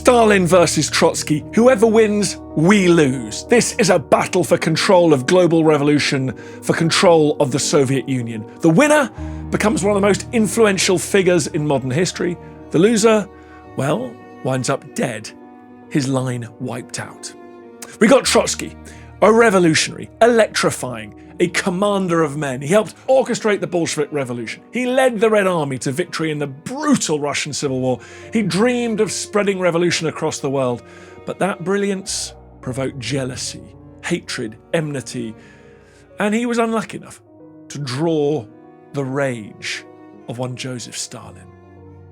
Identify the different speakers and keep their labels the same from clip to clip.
Speaker 1: Stalin versus Trotsky. Whoever wins, we lose. This is a battle for control of global revolution, for control of the Soviet Union. The winner becomes one of the most influential figures in modern history. The loser, well, winds up dead. His line wiped out. We got Trotsky, a revolutionary, electrifying, a commander of men. He helped orchestrate the Bolshevik Revolution. He led the Red Army to victory in the brutal Russian Civil War. He dreamed of spreading revolution across the world. But that brilliance provoked jealousy, hatred, enmity, and he was unlucky enough to draw the rage of one Joseph Stalin.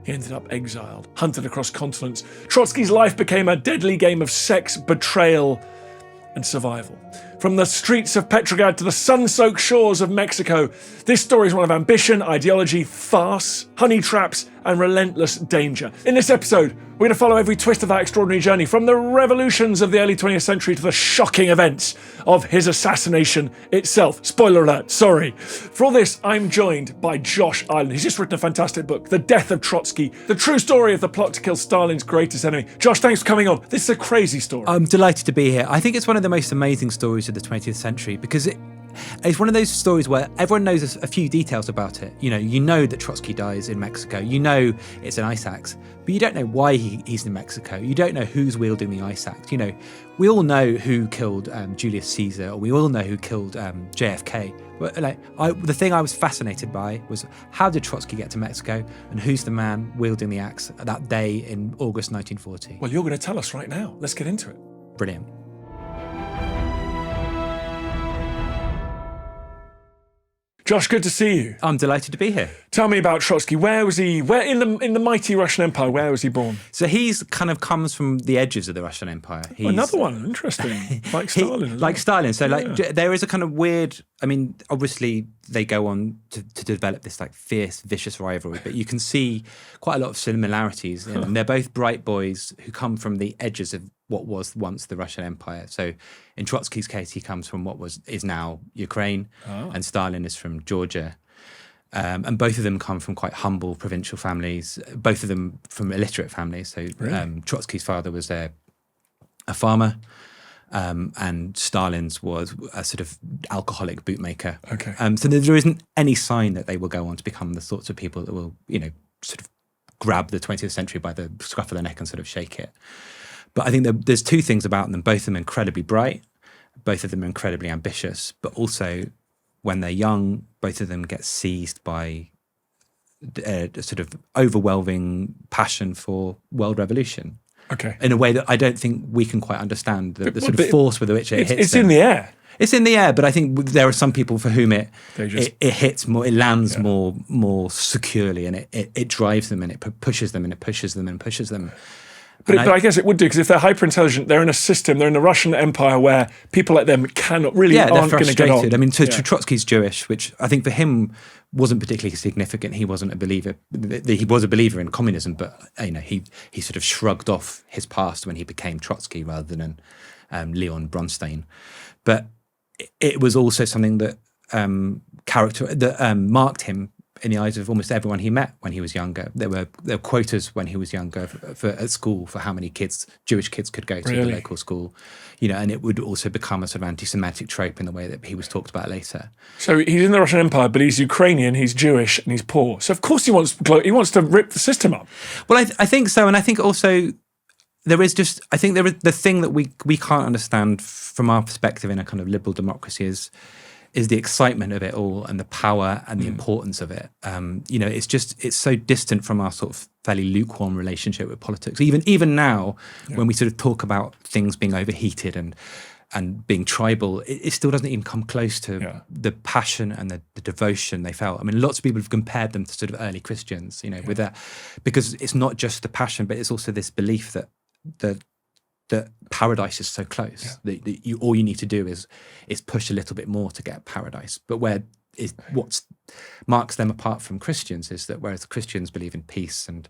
Speaker 1: He ended up exiled, hunted across continents. Trotsky's life became a deadly game of sex, betrayal, and survival. From the streets of Petrograd to the sun-soaked shores of Mexico, this story is one of ambition, ideology, farce, honey traps, and relentless danger. In this episode, we're going to follow every twist of that extraordinary journey, from the revolutions of the early 20th century to the shocking events of his assassination itself. Spoiler alert, sorry. For all this, I'm joined by Josh Ireland. He's just written a fantastic book, The Death of Trotsky, the true story of the plot to kill Stalin's greatest enemy. Josh, thanks for coming on. This is a crazy story.
Speaker 2: I'm delighted to be here. I think it's one of the most amazing stories of the 20th century because it's one of those stories where everyone knows a few details about it. You know that Trotsky dies in Mexico. You know it's an ice axe, but you don't know why he's in Mexico. You don't know who's wielding the ice axe. We all know who killed Julius Caesar, or we all know who killed JFK. But the thing I was fascinated by was, how did Trotsky get to Mexico, and who's the man wielding the axe that day in August 1940?
Speaker 1: Well, you're going to tell us right now. Let's get into it.
Speaker 2: Brilliant.
Speaker 1: Josh, good to see you.
Speaker 2: I'm delighted to be here.
Speaker 1: Tell me about Trotsky. Where was he? Where in the mighty Russian Empire? Where was he born?
Speaker 2: So he's kind of comes from the edges of the Russian Empire.
Speaker 1: Another one, interesting, like Stalin.
Speaker 2: Like Stalin. So there is a kind of weird. I mean, obviously they go on to develop this fierce, vicious rivalry, but you can see quite a lot of similarities in them. They're both bright boys who come from the edges of what was once the Russian Empire. So in Trotsky's case, he comes from what is now Ukraine, and Stalin is from Georgia. And both of them come from quite humble provincial families, both of them from illiterate families. So really? Trotsky's father was a farmer, and Stalin's was a sort of alcoholic bootmaker.
Speaker 1: Okay.
Speaker 2: So there isn't any sign that they will go on to become the sorts of people that will, sort of grab the 20th century by the scruff of the neck and sort of shake it. But I think there's two things about them. Both of them are incredibly bright. Both of them are incredibly ambitious. But also, when they're young, both of them get seized by a sort of overwhelming passion for world revolution.
Speaker 1: Okay.
Speaker 2: In a way that I don't think we can quite understand, the sort of force with which it hits
Speaker 1: It's
Speaker 2: them.
Speaker 1: in the air.
Speaker 2: It's in the air, but I think there are some people for whom it hits more, it lands more securely, and it drives them, and it pushes them, and it pushes them, and pushes them.
Speaker 1: But I guess it would do, because if they're hyper intelligent, they're in a system, they're in the Russian Empire where people like them aren't going to get on.
Speaker 2: I mean, Trotsky's Jewish, which I think for him wasn't particularly significant. He wasn't a believer. He was a believer in communism, but he sort of shrugged off his past when he became Trotsky rather than Leon Bronstein. But it was also something that marked him in the eyes of almost everyone he met when he was younger. There were quotas when he was younger at school for how many Jewish kids could go to the local school, and it would also become a sort of anti-Semitic trope in the way that he was talked about later.
Speaker 1: So he's in the Russian Empire, but he's Ukrainian, he's Jewish, and he's poor. So of course he wants to rip the system up.
Speaker 2: Well, I think so, and I think also there is the thing that we can't understand from our perspective in a kind of liberal democracy is the excitement of it all and the power and the importance of it. It's so distant from our sort of fairly lukewarm relationship with politics. Even now, when we sort of talk about things being overheated and being tribal, it still doesn't even come close to the passion and the devotion they felt. I mean, lots of people have compared them to sort of early Christians, with that, because it's not just the passion, but it's also this belief that paradise is so close that all you need to do is push a little bit more to get paradise. But what marks them apart from Christians is that whereas the Christians believe in peace and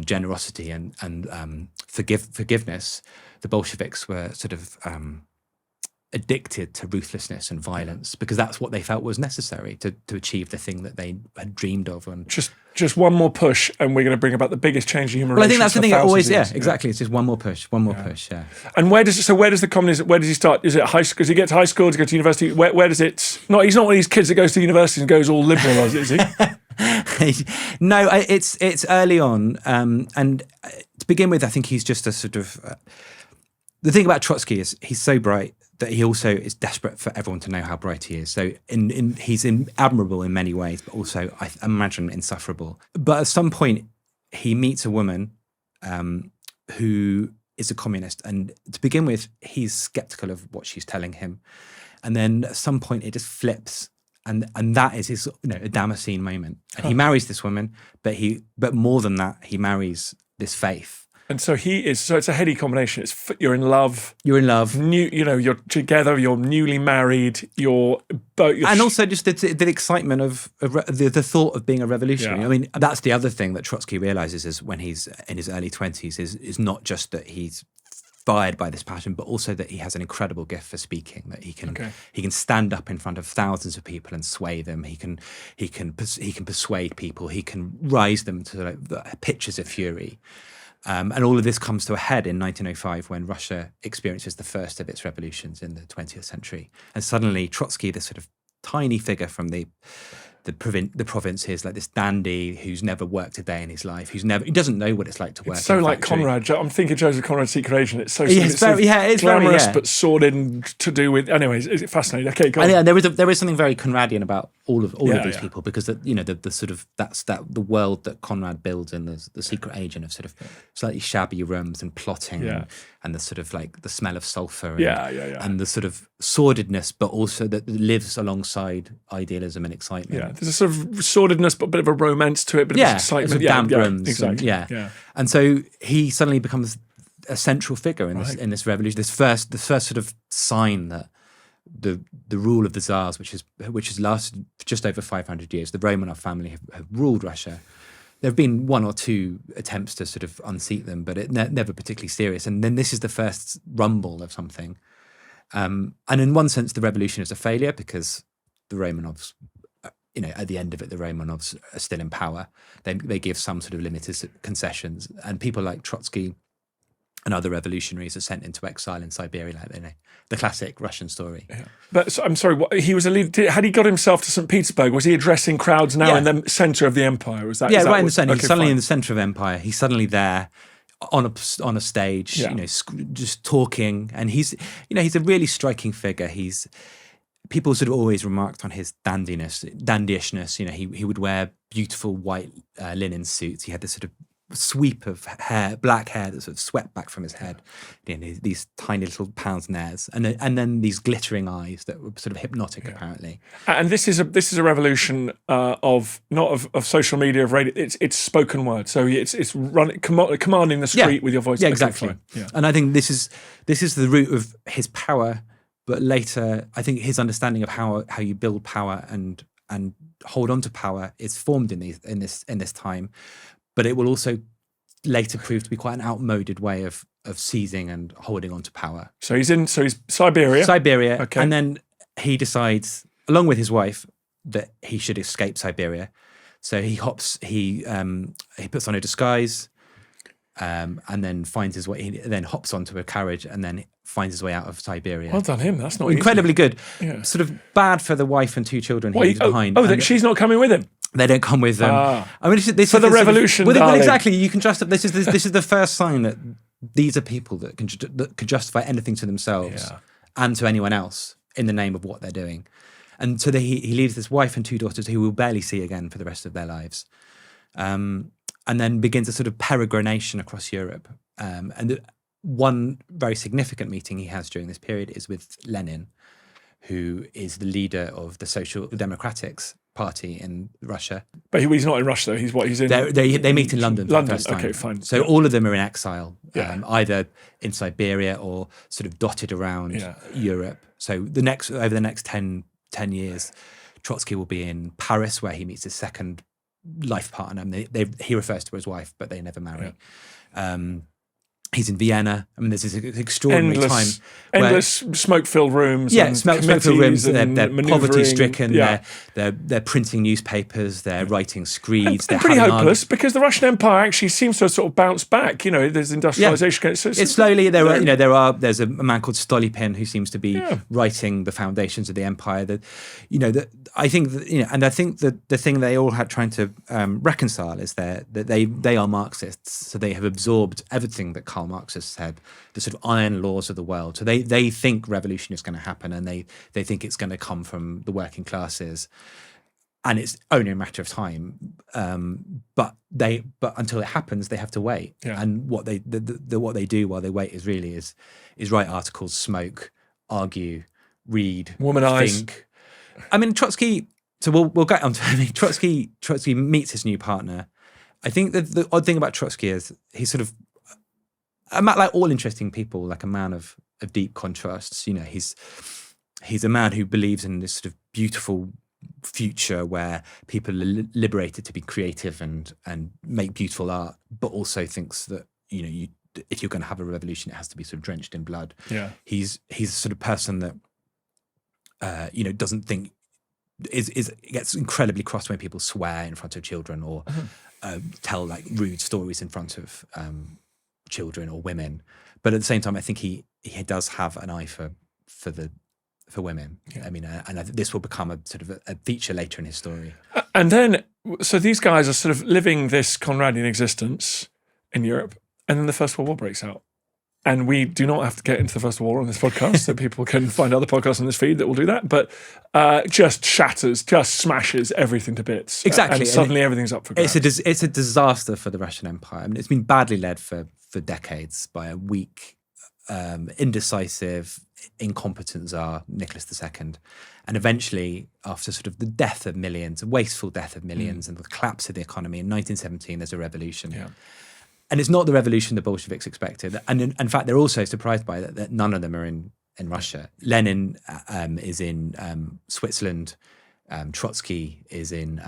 Speaker 2: generosity and forgiveness, the Bolsheviks were sort of addicted to ruthlessness and violence because that's what they felt was necessary to achieve the thing that they had dreamed of. And
Speaker 1: just one more push, and we're going to bring about the biggest change in human relations.
Speaker 2: I think that's the thing. It always,
Speaker 1: exactly.
Speaker 2: It's just one more push. Yeah.
Speaker 1: And where does the communism? Where does he start? Is it high school? Does he get to high school? Does he go to university? Where does it? Not. He's not one of these kids that goes to university and goes all liberal, is he?
Speaker 2: No, it's early on, and to begin with, I think he's just a sort of. The thing about Trotsky is he's so bright that he also is desperate for everyone to know how bright he is. So he's admirable in many ways, but also I imagine insufferable. But at some point, he meets a woman who is a communist, and to begin with, he's skeptical of what she's telling him, and then at some point, it just flips. And that is his, a Damascene moment. And he marries this woman, but more than that, he marries this faith.
Speaker 1: And so it's a heady combination. You're in love.
Speaker 2: You're in love.
Speaker 1: You're together. You're newly married.
Speaker 2: And also just the excitement of the thought of being a revolutionary.
Speaker 1: Yeah.
Speaker 2: I mean, that's the other thing that Trotsky realizes is when he's in his early 20s is not just that he's fired by this passion, but also that he has an incredible gift for speaking. That he can stand up in front of thousands of people and sway them. He can persuade people. He can rise them to pitches of fury. And all of this comes to a head in 1905 when Russia experiences the first of its revolutions in the 20th century. And suddenly Trotsky, this sort of tiny figure from the provinces, like this dandy who's never worked a day in his life, he doesn't know what it's like to work.
Speaker 1: It's so like Conrad. I'm thinking Joseph Conrad's Secret Agent. It's so
Speaker 2: it's
Speaker 1: glamorous, but sordid and to do with. Anyways, it's fascinating. Okay, go on.
Speaker 2: Yeah, there is something very Conradian about all of these people because the sort of the world that Conrad builds in the Secret Agent of sort of slightly shabby rooms and plotting and the sort of like the smell of sulfur and the sort of sordidness, but also that lives alongside idealism and excitement.
Speaker 1: Yeah, there's a sort of sordidness, but a bit of a romance to it, but of excitement.
Speaker 2: Sort of damp rooms.
Speaker 1: Exactly.
Speaker 2: Yeah. And so he suddenly becomes a central figure in this revolution. The first sort of sign that the rule of the Tsars, which has lasted just over 500 years, the Romanov family have ruled Russia. There have been one or two attempts to sort of unseat them, but it never particularly serious. And then this is the first rumble of something. And in one sense, the revolution is a failure because the Romanovs, at the end of it, the Romanovs are still in power. They give some sort of limited concessions, and people like Trotsky and other revolutionaries are sent into exile in Siberia, the classic Russian story. Yeah.
Speaker 1: But I'm sorry, he was a leader. Had he got himself to St. Petersburg? Was he addressing crowds now in the centre of the empire? Was that?
Speaker 2: Yeah, right in the centre. He's suddenly in the centre of empire. He's suddenly there on a stage, just talking, and he's a really striking figure. People sort of always remarked on his dandishness. He would wear beautiful white linen suits. He had this sort of sweep of hair, black hair that sort of swept back from his head. These tiny little pince nez, and then these glittering eyes that were sort of hypnotic, apparently.
Speaker 1: And this is a revolution of social media, of radio. It's spoken word. So it's commanding the street with your voice.
Speaker 2: Yeah, exactly. Yeah. And I think this is the root of his power. But later, I think his understanding of how you build power and hold on to power is formed in this time. But it will also later prove to be quite an outmoded way of seizing and holding on to power.
Speaker 1: So he's Siberia.
Speaker 2: Okay. And then he decides, along with his wife, that he should escape Siberia. So he puts on a disguise, and then finds his way. He then hops onto a carriage and then finds his way out of Siberia.
Speaker 1: Well done him. That's not
Speaker 2: incredibly
Speaker 1: easy.
Speaker 2: good. Yeah. Sort of bad for the wife and two children he leaves behind.
Speaker 1: She's not coming with him.
Speaker 2: They don't come with them. I mean, this
Speaker 1: for the revolution.
Speaker 2: Well, exactly. You can just this is the first sign that these are people that can justify anything to themselves and to anyone else in the name of what they're doing. And so he leaves this wife and two daughters who we'll barely see again for the rest of their lives, and then begins a sort of peregrination across Europe. And one very significant meeting he has during this period is with Lenin, who is the leader of the Social Democrats Party in Russia.
Speaker 1: But he's not in Russia, though. He's in...
Speaker 2: They meet in London for the first time.
Speaker 1: Okay, fine.
Speaker 2: So all of them are in exile, either in Siberia or sort of dotted around Europe. So over the next 10 years, Trotsky will be in Paris, where he meets his second life partner. He refers to her as wife, but they never marry. He's in Vienna. I mean, there's this extraordinary time.
Speaker 1: Endless smoke-filled rooms.
Speaker 2: Yeah,
Speaker 1: and
Speaker 2: smoke-filled rooms. They're poverty-stricken.
Speaker 1: Yeah.
Speaker 2: They're printing newspapers. They're writing screeds. They're
Speaker 1: pretty hopeless because the Russian Empire actually seems to have sort of bounced back. You know, there's industrialization.
Speaker 2: Yeah. It's slowly. There's a man called Stolypin who seems to be writing the foundations of the empire. I think that the thing they all had trying to reconcile is that they are Marxists, so they have absorbed everything that Karl Marx has said, the sort of iron laws of the world. So they think revolution is going to happen, and they think it's going to come from the working classes, and it's only a matter of time. But until it happens, they have to wait. Yeah. And what they do while they wait is write articles, smoke, argue, read,
Speaker 1: womanize.
Speaker 2: Think. I mean, Trotsky. So we'll get on to it. Trotsky meets his new partner. I think that the odd thing about Trotsky is he's sort of, like all interesting people, like a man of deep contrasts. You know, he's a man who believes in this sort of beautiful future where people are liberated to be creative and make beautiful art, but also thinks that, you know, if you're going to have a revolution, it has to be sort of drenched in blood. Yeah, he's the sort of person that doesn't think gets incredibly cross when people swear in front of children or tell like rude stories in front of children or women. But at the same time, I think he does have an eye for women. Yeah. I mean, and this will become a sort of a feature later in his story.
Speaker 1: And then, so these guys are sort of living this Conradian existence in Europe, and then the First World War breaks out. And we do not have to get into the First World War on this podcast, so people can find other podcasts on this feed that will do that. But just smashes everything to bits.
Speaker 2: Exactly.
Speaker 1: And suddenly everything's up for grabs.
Speaker 2: It's a disaster for the Russian Empire. I mean, it's been badly led for decades by a weak, indecisive, incompetent Tsar, Nicholas II. And eventually, after sort of the death of millions, a wasteful death of millions, and the collapse of the economy, in 1917, there's a revolution. Yeah. And it's not the revolution the Bolsheviks expected. And in fact, they're also surprised by that none of them are in Russia. Lenin is in Switzerland. Trotsky is in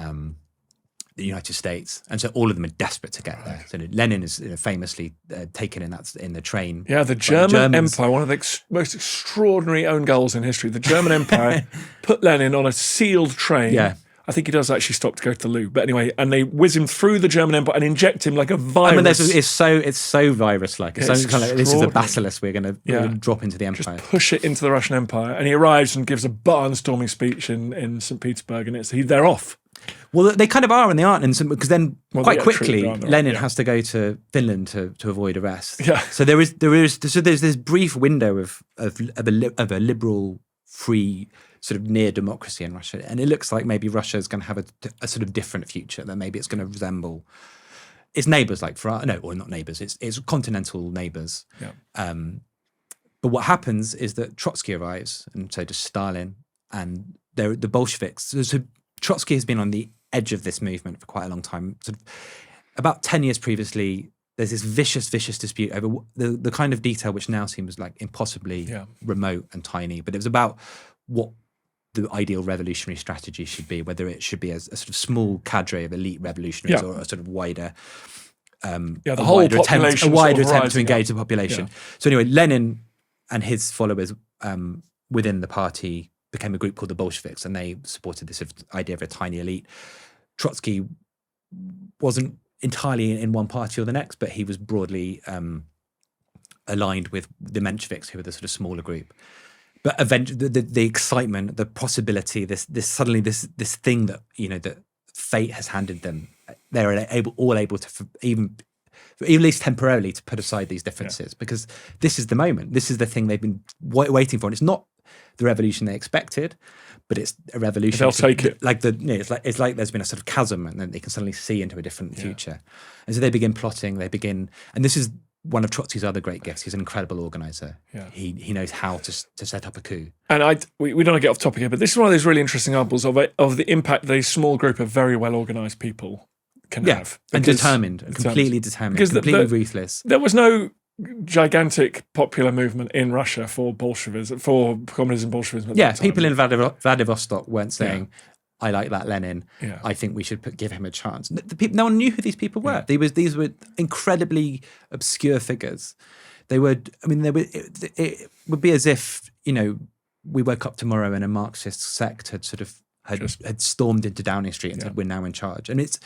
Speaker 2: the United States. And so all of them are desperate to get there. So Lenin is famously taken in the train.
Speaker 1: Yeah, the German Empire, one of the most extraordinary own goals in history. The German Empire put Lenin on a sealed train. Yeah. I think he does actually stop to go to the loo. But anyway, and they whiz him through the German Empire and inject him like a virus. I mean,
Speaker 2: it's so virus-like. It's kind of like, this is a basilisk we're going to drop into the empire.
Speaker 1: Just push it into the Russian Empire. And he arrives and gives a barnstorming speech in St. Petersburg, and they're off.
Speaker 2: Well, they kind of are and they aren't, because then quite quickly Lenin has to go to Finland to avoid arrest. Yeah. So there's this brief window of a liberal, free, sort of near democracy in Russia, and it looks like maybe Russia is going to have a sort of different future. That maybe it's going to resemble its neighbours, like not neighbours. It's continental neighbours. Yeah. But what happens is that Trotsky arrives, and so does Stalin, and the Bolsheviks. So Trotsky has been on the edge of this movement for quite a long time. Sort of about 10 years previously, there's this vicious dispute over the kind of detail which now seems like impossibly remote and tiny. But it was about what the ideal revolutionary strategy should be, whether it should be a sort of small cadre of elite revolutionaries or a sort of wider,
Speaker 1: the whole
Speaker 2: attempt to engage the population. Yeah. So anyway, Lenin and his followers within the party became a group called the Bolsheviks, and they supported this idea of a tiny elite. Trotsky wasn't entirely in one party or the next, but he was broadly aligned with the Mensheviks, who were the sort of smaller group. But eventually, the excitement, the possibility, this thing that that fate has handed them, they're all able to even at least temporarily to put aside these differences, because this is the moment. This is the thing they've been waiting for, and it's not the revolution they expected, but it's a revolution.
Speaker 1: They'll take it.
Speaker 2: It's like there's been a sort of chasm, and then they can suddenly see into a different future. And so they begin plotting. And this is one of Trotsky's other great gifts. He's an incredible organizer. Yeah. He knows how to set up a coup. And
Speaker 1: we don't want to get off topic here, but this is one of those really interesting examples of the impact that a small group of very well organized people can have.
Speaker 2: And completely determined, completely ruthless.
Speaker 1: There was no gigantic popular movement in Russia for Bolshevism, for communism, Bolshevism.
Speaker 2: People in Vladivostok weren't saying, I like that Lenin.
Speaker 1: Yeah.
Speaker 2: I think we should give him a chance. No one knew who these people were. These were incredibly obscure figures. They were. I mean, it would be as if we woke up tomorrow and a Marxist sect had sort of had stormed into Downing Street and said we're now in charge. And it's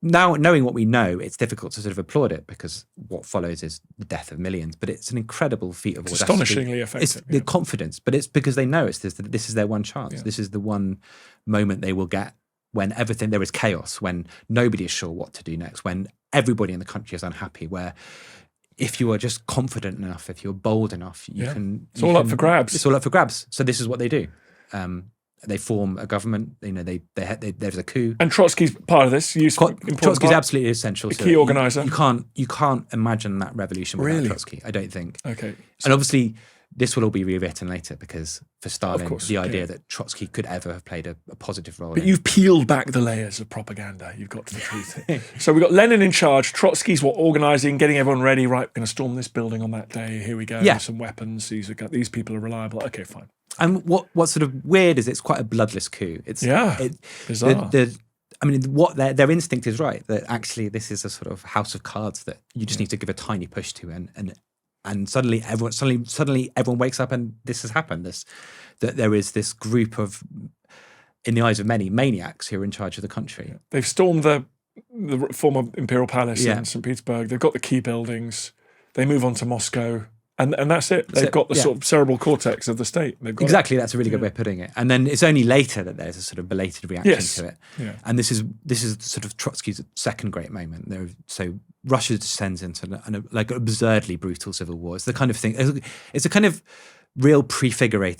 Speaker 2: now, knowing what we know, it's difficult to sort of applaud it because what follows is the death of millions. But it's an incredible feat of audacity.
Speaker 1: Astonishingly effective.
Speaker 2: It's the confidence, but it's because they know this is their one chance. Yeah. This is the one moment they will get when there is chaos, when nobody is sure what to do next, when everybody in the country is unhappy, where if you are just confident enough, if you're bold enough,
Speaker 1: it's all up for grabs.
Speaker 2: It's all up for grabs. So this is what they do. They form a government. There's a coup,
Speaker 1: and Trotsky's part of this.
Speaker 2: Trotsky's absolutely essential.
Speaker 1: A key organizer.
Speaker 2: You can't imagine that revolution without Trotsky. I don't think.
Speaker 1: Okay.
Speaker 2: And obviously, this will all be rewritten later because for Stalin, the idea that Trotsky could ever have played a positive role.
Speaker 1: But you've peeled back the layers of propaganda. You've got to the truth. So we've got Lenin in charge. Trotsky's organising, getting everyone ready. Right, we're going to storm this building on that day. Here we go.
Speaker 2: Yeah.
Speaker 1: Some weapons. These people are reliable. Okay, fine.
Speaker 2: And what's sort of weird is it's quite a bloodless coup.
Speaker 1: Bizarre.
Speaker 2: What their instinct is right, that actually this is a sort of house of cards that you just need to give a tiny push to, and suddenly everyone wakes up and this has happened. That there is this group of, in the eyes of many, maniacs who are in charge of the country.
Speaker 1: Yeah. They've stormed the former Imperial Palace in St. Petersburg. They've got the key buildings. They move on to Moscow. And that's it. They've got the sort of cerebral cortex of the state.
Speaker 2: Exactly, that's a really good way of putting it. And then it's only later that there's a sort of belated reaction to it.
Speaker 1: Yeah.
Speaker 2: And this is sort of Trotsky's second great moment. So Russia descends into an absurdly brutal civil war. It's the kind of thing. It's a kind of real prefiguring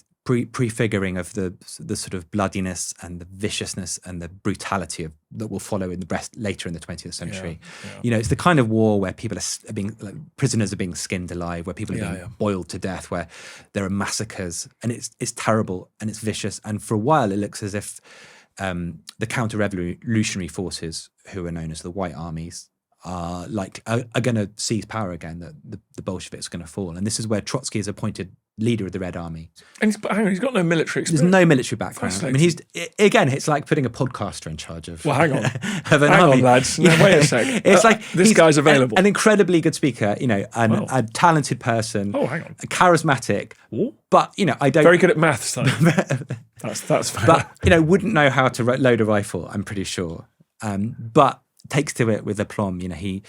Speaker 2: of the sort of bloodiness and the viciousness and the brutality that will follow later in the 20th century. Yeah. It's the kind of war where people are being prisoners are being skinned alive, where people are being boiled to death, where there are massacres, and it's terrible and it's vicious. And for a while, it looks as if the counter-revolutionary forces, who are known as the White Armies, are going to seize power again. That the Bolsheviks are going to fall, and this is where Trotsky is appointed leader of the Red Army.
Speaker 1: And he's got no military experience.
Speaker 2: There's no military background. I mean, it's like putting a podcaster in charge of.
Speaker 1: Well, hang on,
Speaker 2: of an army.
Speaker 1: On, lads. No, wait a sec.
Speaker 2: It's like
Speaker 1: this guy's available.
Speaker 2: An incredibly good speaker, a talented person.
Speaker 1: Oh, hang on.
Speaker 2: Charismatic. Ooh. But I don't.
Speaker 1: Very good at maths, though. that's fair.
Speaker 2: But wouldn't know how to load a rifle. I'm pretty sure. But takes to it with aplomb. He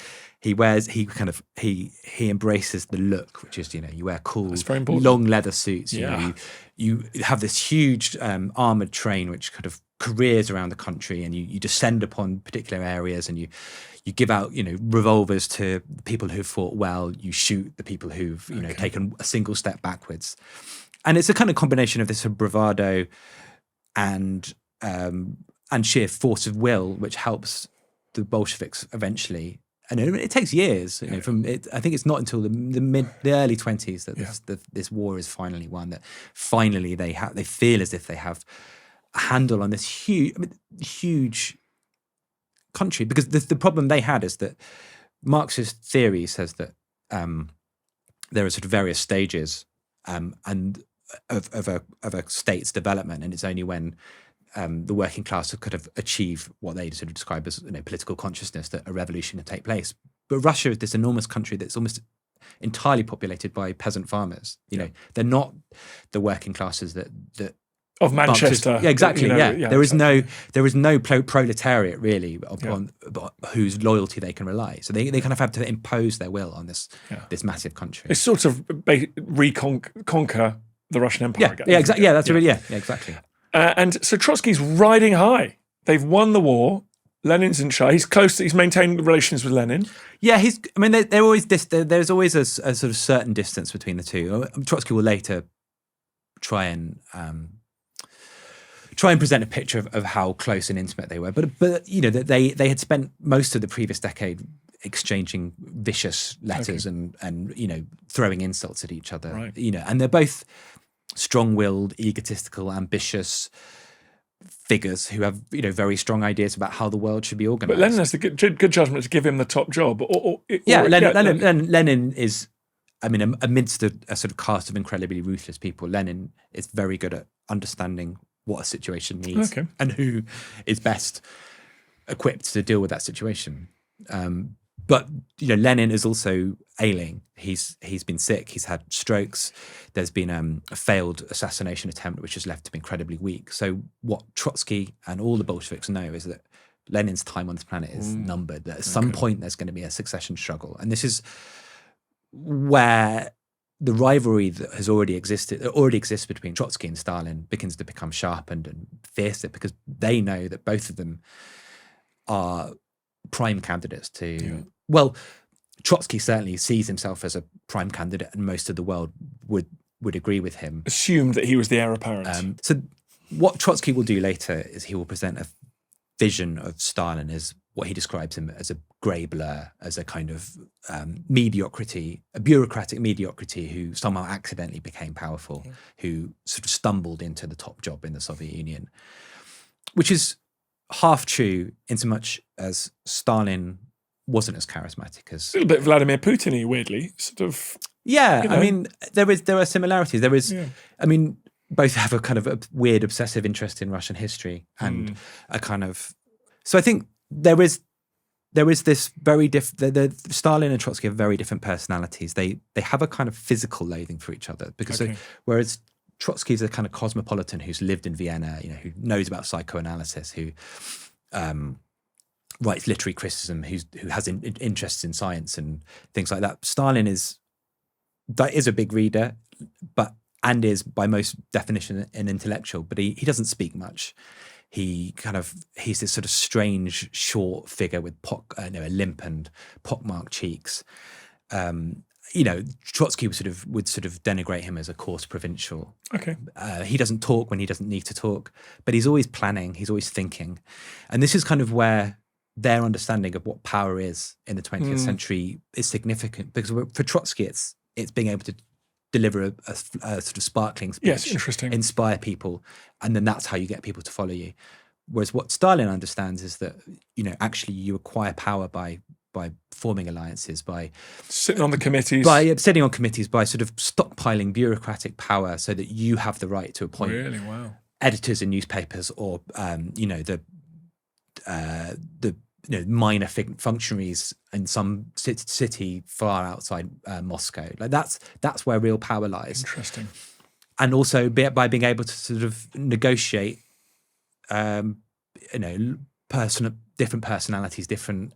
Speaker 2: embraces the look, which is you wear cool long leather suits. You have this huge armored train which kind of careers around the country, and you descend upon particular areas, and you give out revolvers to people who've fought well. You shoot the people who've taken a single step backwards, and it's a kind of combination of this bravado and sheer force of will, which helps the Bolsheviks evenly, and it takes years. I think it's not until the early 20s that this war is finally won. That finally they feel as if they have a handle on this huge country. Because the problem they had is that Marxist theory says that there are sort of various stages and of a state's development, and it's only when the working class could have achieved what they sort of describe as political consciousness that a revolution would take place. But Russia is this enormous country that's almost entirely populated by peasant farmers. They're not the working classes that
Speaker 1: of Manchester.
Speaker 2: Exactly. There is no proletariat really upon whose loyalty they can rely. So they kind of have to impose their will on this massive country.
Speaker 1: It's sort of conquer the Russian Empire.
Speaker 2: Yeah, exactly. Yeah, that's really exactly.
Speaker 1: And so Trotsky's riding high. They've won the war. Lenin's in charge. He's close. He's maintained relations with Lenin.
Speaker 2: Yeah, they're always there's always a sort of certain distance between the two. Trotsky will later try and present a picture of how close and intimate they were. But they had spent most of the previous decade exchanging vicious letters and throwing insults at each other.
Speaker 1: Right.
Speaker 2: And they're both strong-willed, egotistical, ambitious figures who have very strong ideas about how the world should be organized.
Speaker 1: But Lenin has the good judgment to give him the top job.
Speaker 2: Lenin is, amidst a sort of cast of incredibly ruthless people, Lenin is very good at understanding what a situation needs
Speaker 1: Okay.
Speaker 2: and who is best equipped to deal with that situation. But Lenin is also ailing. He's been sick. He's had strokes. There's been a failed assassination attempt, which has left him incredibly weak. So what Trotsky and all the Bolsheviks know is that Lenin's time on this planet is numbered. That at some point there's going to be a succession struggle, and this is where the rivalry that has already exists between Trotsky and Stalin begins to become sharpened and fiercer, because they know that both of them are prime candidates to. Well, Trotsky certainly sees himself as a prime candidate, and most of the world would agree with him.
Speaker 1: Assumed that he was the heir apparent.
Speaker 2: So what Trotsky will do later is he will present a vision of Stalin as what he describes him as a grey blur, as a kind of mediocrity, a bureaucratic mediocrity who somehow accidentally became powerful, who sort of stumbled into the top job in the Soviet Union, which is half true in so much as Stalin wasn't as charismatic as...
Speaker 1: A little bit Vladimir Putin-y, weirdly, sort of...
Speaker 2: Yeah, I mean, there are similarities. There is, I mean, both have a kind of a weird obsessive interest in Russian history and a kind of... So I think there is this very different... Stalin and Trotsky have very different personalities. They have a kind of physical loathing for each other, because whereas Trotsky's a kind of cosmopolitan who's lived in Vienna, who knows about psychoanalysis, who writes literary criticism, who has interests in science and things like that. Stalin is a big reader, and is by most definition an intellectual, but he doesn't speak much. He's this sort of strange, short figure with a limp and pockmarked cheeks. Trotsky would sort of denigrate him as a coarse provincial.
Speaker 1: Okay.
Speaker 2: He doesn't talk when he doesn't need to talk, but he's always planning, he's always thinking. And this is kind of where their understanding of what power is in the 20th century is significant, because for Trotsky, it's being able to deliver a sort of sparkling speech,
Speaker 1: yes, interesting,
Speaker 2: inspire people, and then that's how you get people to follow you. Whereas what Stalin understands is that, actually you acquire power by forming alliances, by
Speaker 1: sitting on the committees,
Speaker 2: by sort of stockpiling bureaucratic power, so that you have the right to appoint editors in newspapers, or the minor functionaries in some city far outside Moscow. Like that's where real power lies.
Speaker 1: Interesting.
Speaker 2: And also by being able to sort of negotiate, different personalities, different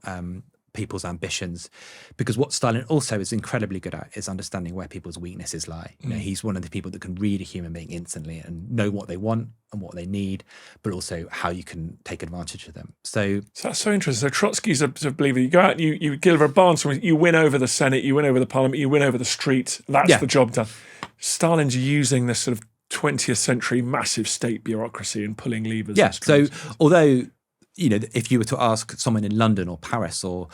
Speaker 2: people's ambitions, because what Stalin also is incredibly good at is understanding where people's weaknesses lie. He's one of the people that can read a human being instantly and know what they want and what they need, but also how you can take advantage of them. So
Speaker 1: that's so interesting. So Trotsky's a believer. You go out, you deliver a barn, you win over the Senate, you win over the parliament, you win over the street. That's the job done. Stalin's using this sort of 20th century massive state bureaucracy and pulling levers.
Speaker 2: Yeah. So although, if you were to ask someone in London or Paris or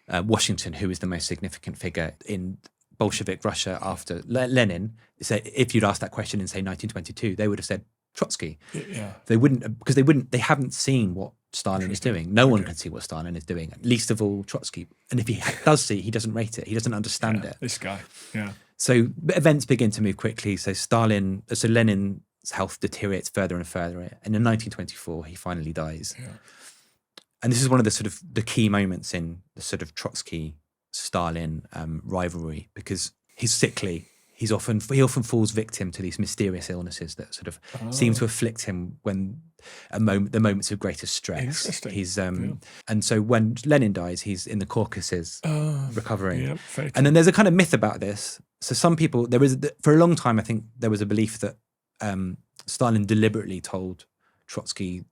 Speaker 2: Washington, who is the most significant figure in Bolshevik Russia after Lenin, if you'd asked that question in, say, 1922, they would have said Trotsky.
Speaker 1: Yeah.
Speaker 2: They wouldn't, because they haven't seen what Stalin is doing. No one can see what Stalin is doing, least of all Trotsky. And if he does see, he doesn't rate it. He doesn't understand it.
Speaker 1: This guy. Yeah.
Speaker 2: So events begin to move quickly. So Lenin's health deteriorates further and further. And in 1924, he finally dies. Yeah. And this is one of the sort of the key moments in the sort of Trotsky-Stalin rivalry, because he's sickly. He often falls victim to these mysterious illnesses that sort of seem to afflict him when the moments of greatest stress.
Speaker 1: Interesting.
Speaker 2: He's and so when Lenin dies, he's in the Caucasus recovering.
Speaker 1: Yeah,
Speaker 2: and then there's a kind of myth about this. So some people, for a long time, I think there was a belief that Stalin deliberately told Trotsky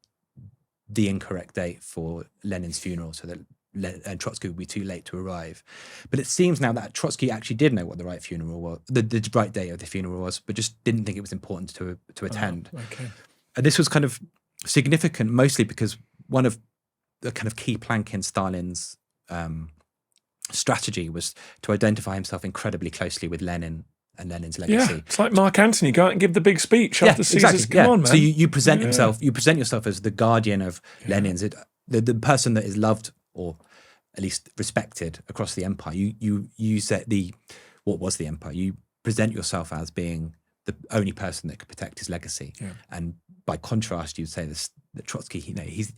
Speaker 2: the incorrect date for Lenin's funeral, so that Trotsky would be too late to arrive. But it seems now that Trotsky actually did know what the right funeral was, the right day of the funeral was, but just didn't think it was important to attend.
Speaker 1: Okay.
Speaker 2: And this was kind of significant, mostly because one of the kind of key plank in Stalin's strategy was to identify himself incredibly closely with Lenin and Lenin's legacy.
Speaker 1: Yeah, it's like Mark Antony, go out and give the big speech after Caesar's.
Speaker 2: Exactly.
Speaker 1: Come on, man.
Speaker 2: So you present yourself as the guardian of Lenin's, the person that is loved or at least respected across the empire. You set what was the empire. You present yourself as being the only person that could protect his legacy and by contrast, you'd say that Trotsky, he's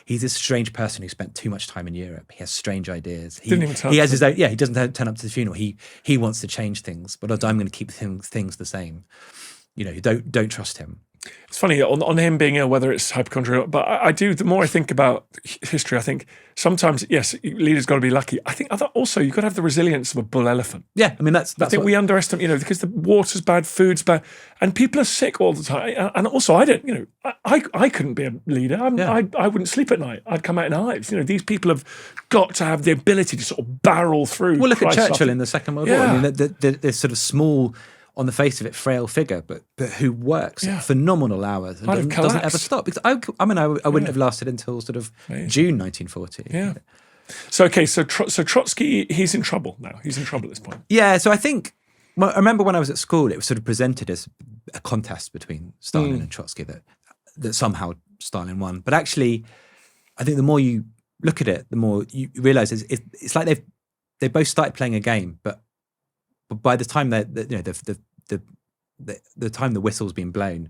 Speaker 2: this strange person who spent too much time in Europe. He has strange ideas. He has his own. Yeah, he doesn't turn up to the funeral. He wants to change things, but I'm going to keep things the same. Don't trust him.
Speaker 1: It's funny on him being ill, whether it's hypochondria, but I do. The more I think about history, I think sometimes yes, leaders got to be lucky. I think also you've got to have the resilience of a bull elephant.
Speaker 2: Yeah, I mean that's
Speaker 1: I think we underestimate, because the water's bad, food's bad, and people are sick all the time. And also, I don't, I couldn't be a leader. I wouldn't sleep at night. I'd come out in hives. These people have got to have the ability to sort of barrel through.
Speaker 2: Well, look at Churchill in the Second World War. I mean, this sort of small, on the face of it, frail figure, but who works phenomenal hours and doesn't ever stop. Because I wouldn't have lasted until sort of June 1940.
Speaker 1: Yeah. So Trotsky, he's in trouble now. He's in trouble at this point.
Speaker 2: Yeah. So I think, I remember when I was at school, it was sort of presented as a contest between Stalin and Trotsky that somehow Stalin won. But actually, I think the more you look at it, the more you realise it's like they both started playing a game, but by the time the time the whistle's been blown,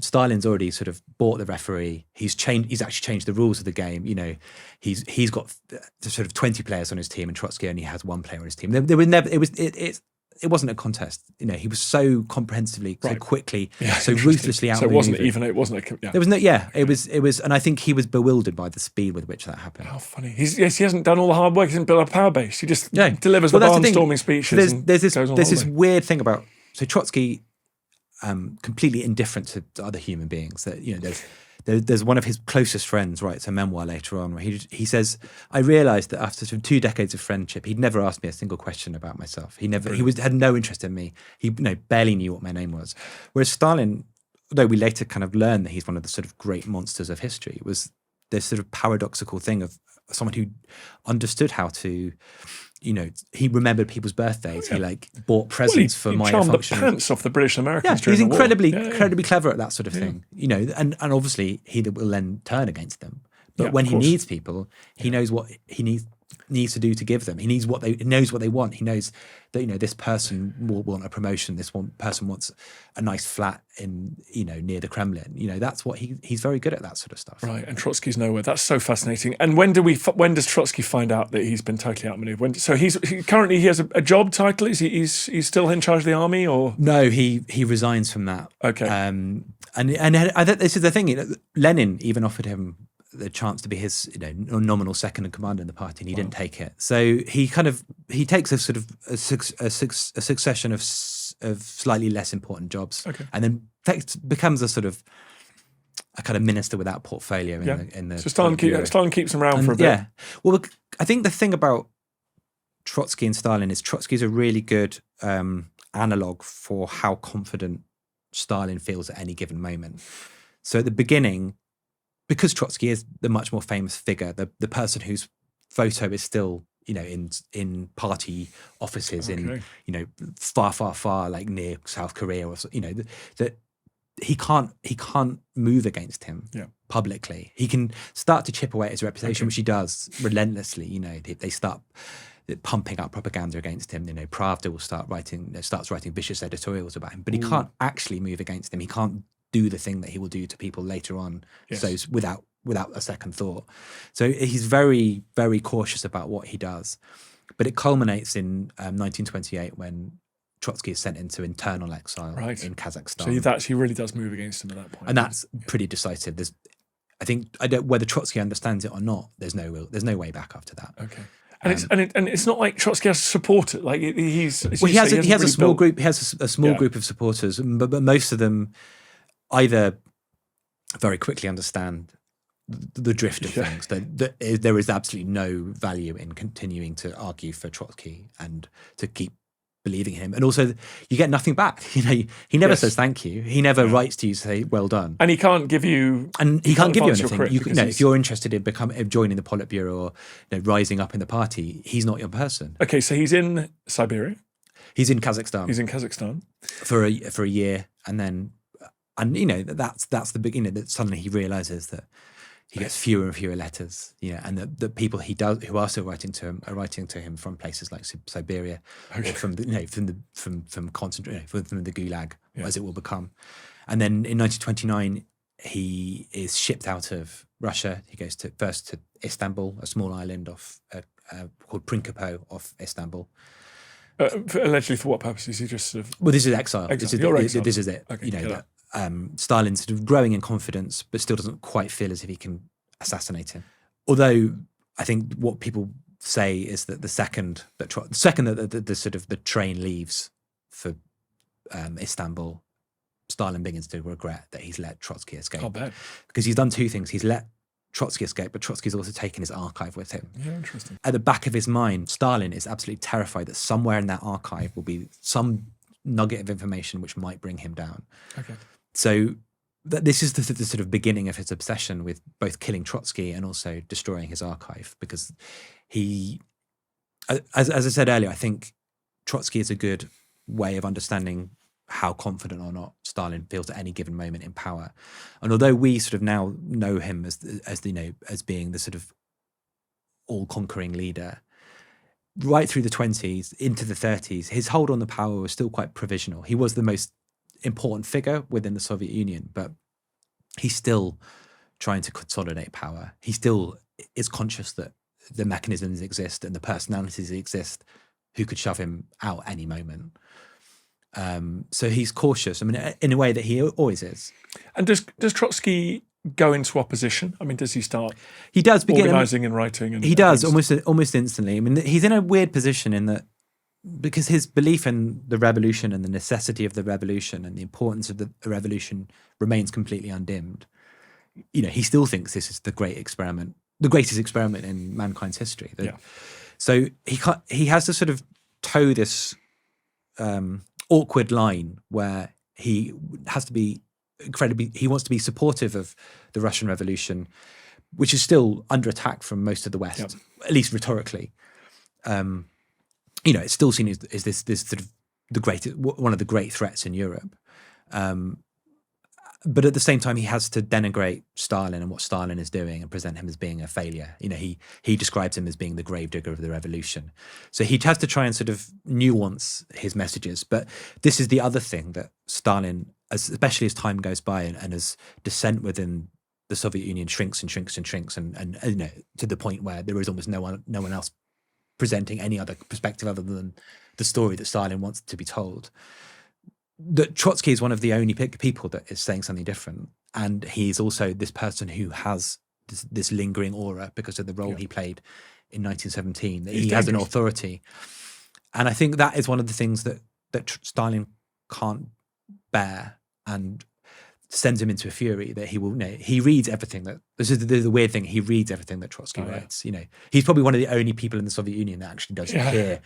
Speaker 2: Stalin's already sort of bought the referee. He's actually changed the rules of the game. He's got sort of 20 players on his team, and Trotsky only has one player on his team. There was never. It wasn't a contest. He was so comprehensively, so quickly, so ruthlessly out.
Speaker 1: So it wasn't even. It wasn't a. Yeah.
Speaker 2: There was no. Yeah, it was, and I think he was bewildered by the speed with which that happened.
Speaker 1: How funny! He hasn't done all the hard work. He hasn't built a power base. He just delivers the barnstorming speeches.
Speaker 2: There's this weird thing about Trotsky, completely indifferent to other human beings. That there's one of his closest friends writes a memoir later on where he says, I realised that after sort of 2 decades of friendship, he'd never asked me a single question about myself. He had no interest in me. He barely knew what my name was. Whereas Stalin, although we later kind of learned that he's one of the sort of great monsters of history, was this sort of paradoxical thing of someone who understood how to, he remembered people's birthdays. He bought presents for minor functions.
Speaker 1: He charmed the pants off the British and Americans.
Speaker 2: Yeah, he's incredibly clever at that sort of thing. And obviously he will then turn against them. But when he needs people, he knows what he needs to do to give them. He knows what they want. He knows that this person will want a promotion. This one person wants a nice flat in near the Kremlin. That's what he's very good at, that sort of stuff.
Speaker 1: Right, and Trotsky's nowhere. That's so fascinating. And when does Trotsky find out that he's been totally outmaneuvered? So he has a job title. Is he's still in charge of the army, or
Speaker 2: no? He resigns from that.
Speaker 1: Okay.
Speaker 2: And I think this is the thing. Lenin even offered him the chance to be his nominal second in command in the party, and he didn't take it. So he takes a sort of a succession of slightly less important jobs, and then becomes a sort of a kind of minister without portfolio in the
Speaker 1: so Stalin keeps him around for a bit.
Speaker 2: Yeah. Well, I think the thing about Trotsky and Stalin is Trotsky's a really good analog for how confident Stalin feels at any given moment. So at the beginning, because Trotsky is the much more famous figure, the person whose photo is still, in party offices in, far, like near South Korea, or that he can't move against him publicly. He can start to chip away at his reputation, which he does relentlessly. They start pumping up propaganda against him. Pravda will starts writing vicious editorials about him, but he can't actually move against him. He can't do the thing that he will do to people later on, so without a second thought. So he's very, very cautious about what he does. But it culminates in 1928 when Trotsky is sent into internal exile in Kazakhstan.
Speaker 1: So he really does move against him at that point,
Speaker 2: and that's pretty decisive. Whether Trotsky understands it or not, there's no way back after that.
Speaker 1: Okay. And it's not like Trotsky has supporters. Like he has
Speaker 2: a small group. He has a small group of supporters, but most of them either very quickly understand the drift of things, that there is absolutely no value in continuing to argue for Trotsky and to keep believing in him. And also, you get nothing back. He never says thank you. He never writes to you to say, well done.
Speaker 1: And he can't give you...
Speaker 2: And he can't give you anything. If you're interested in joining the Politburo or rising up in the party, he's not your person.
Speaker 1: Okay, so he's in Siberia.
Speaker 2: He's in Kazakhstan.
Speaker 1: For
Speaker 2: a year, and then... And that's the big, that suddenly he realizes that He gets fewer and fewer letters, and the people who are still writing to him are writing to him from places like Siberia, or from the Gulag, as it will become. And then in 1929, he is shipped out of Russia. He goes first to Istanbul, a small island called Principe off Istanbul.
Speaker 1: Allegedly, for what purpose? Is he just sort of...
Speaker 2: Well, this is exile. This is it.
Speaker 1: Okay,
Speaker 2: Stalin's sort of growing in confidence, but still doesn't quite feel as if he can assassinate him. Although I think what people say is that the second that the train leaves for Istanbul, Stalin begins to regret that he's let Trotsky escape.
Speaker 1: I'll bet.
Speaker 2: Because he's done two things. He's let Trotsky escape, but Trotsky's also taken his archive with him.
Speaker 1: Yeah, interesting.
Speaker 2: At the back of his mind, Stalin is absolutely terrified that somewhere in that archive will be some nugget of information which might bring him down.
Speaker 1: Okay.
Speaker 2: So this is the sort of beginning of his obsession with both killing Trotsky and also destroying his archive, because he, as I said earlier, I think Trotsky is a good way of understanding how confident or not Stalin feels at any given moment in power. And although we sort of now know him as being the sort of all-conquering leader, right through the 20s into the 30s, his hold on the power was still quite provisional. He was the most important figure within the Soviet Union, but he's still trying to consolidate power. He still is conscious that the mechanisms exist and the personalities exist who could shove him out any moment. So he's cautious, I mean, in a way that he always is.
Speaker 1: And does Trotsky go into opposition? I mean, does he start
Speaker 2: he does begin
Speaker 1: organising and writing?
Speaker 2: He does almost instantly. I mean, he's in a weird position in that, because his belief in the revolution and the necessity of the revolution and the importance of the revolution remains completely undimmed. He still thinks this is the greatest experiment in mankind's history. So he has to sort of toe this awkward line where he has to be he wants to be supportive of the Russian Revolution, which is still under attack from most of the West, at least rhetorically. It's still seen as this sort of one of the great threats in Europe. But at the same time, he has to denigrate Stalin and what Stalin is doing and present him as being a failure. He describes him as being the gravedigger of the revolution. So he has to try and sort of nuance his messages. But this is the other thing that Stalin, especially as time goes by and as dissent within the Soviet Union shrinks and to the point where there is almost no one else presenting any other perspective other than the story that Stalin wants to be told. That Trotsky is one of the only people that is saying something different, and he's also this person who has this lingering aura because of the role he played in 1917. That he has an authority, and I think that is one of the things that Stalin can't bear and sends him into a fury. That he will, he reads everything that. This is the weird thing. He reads everything that Trotsky writes. He's probably one of the only people in the Soviet Union that actually does hear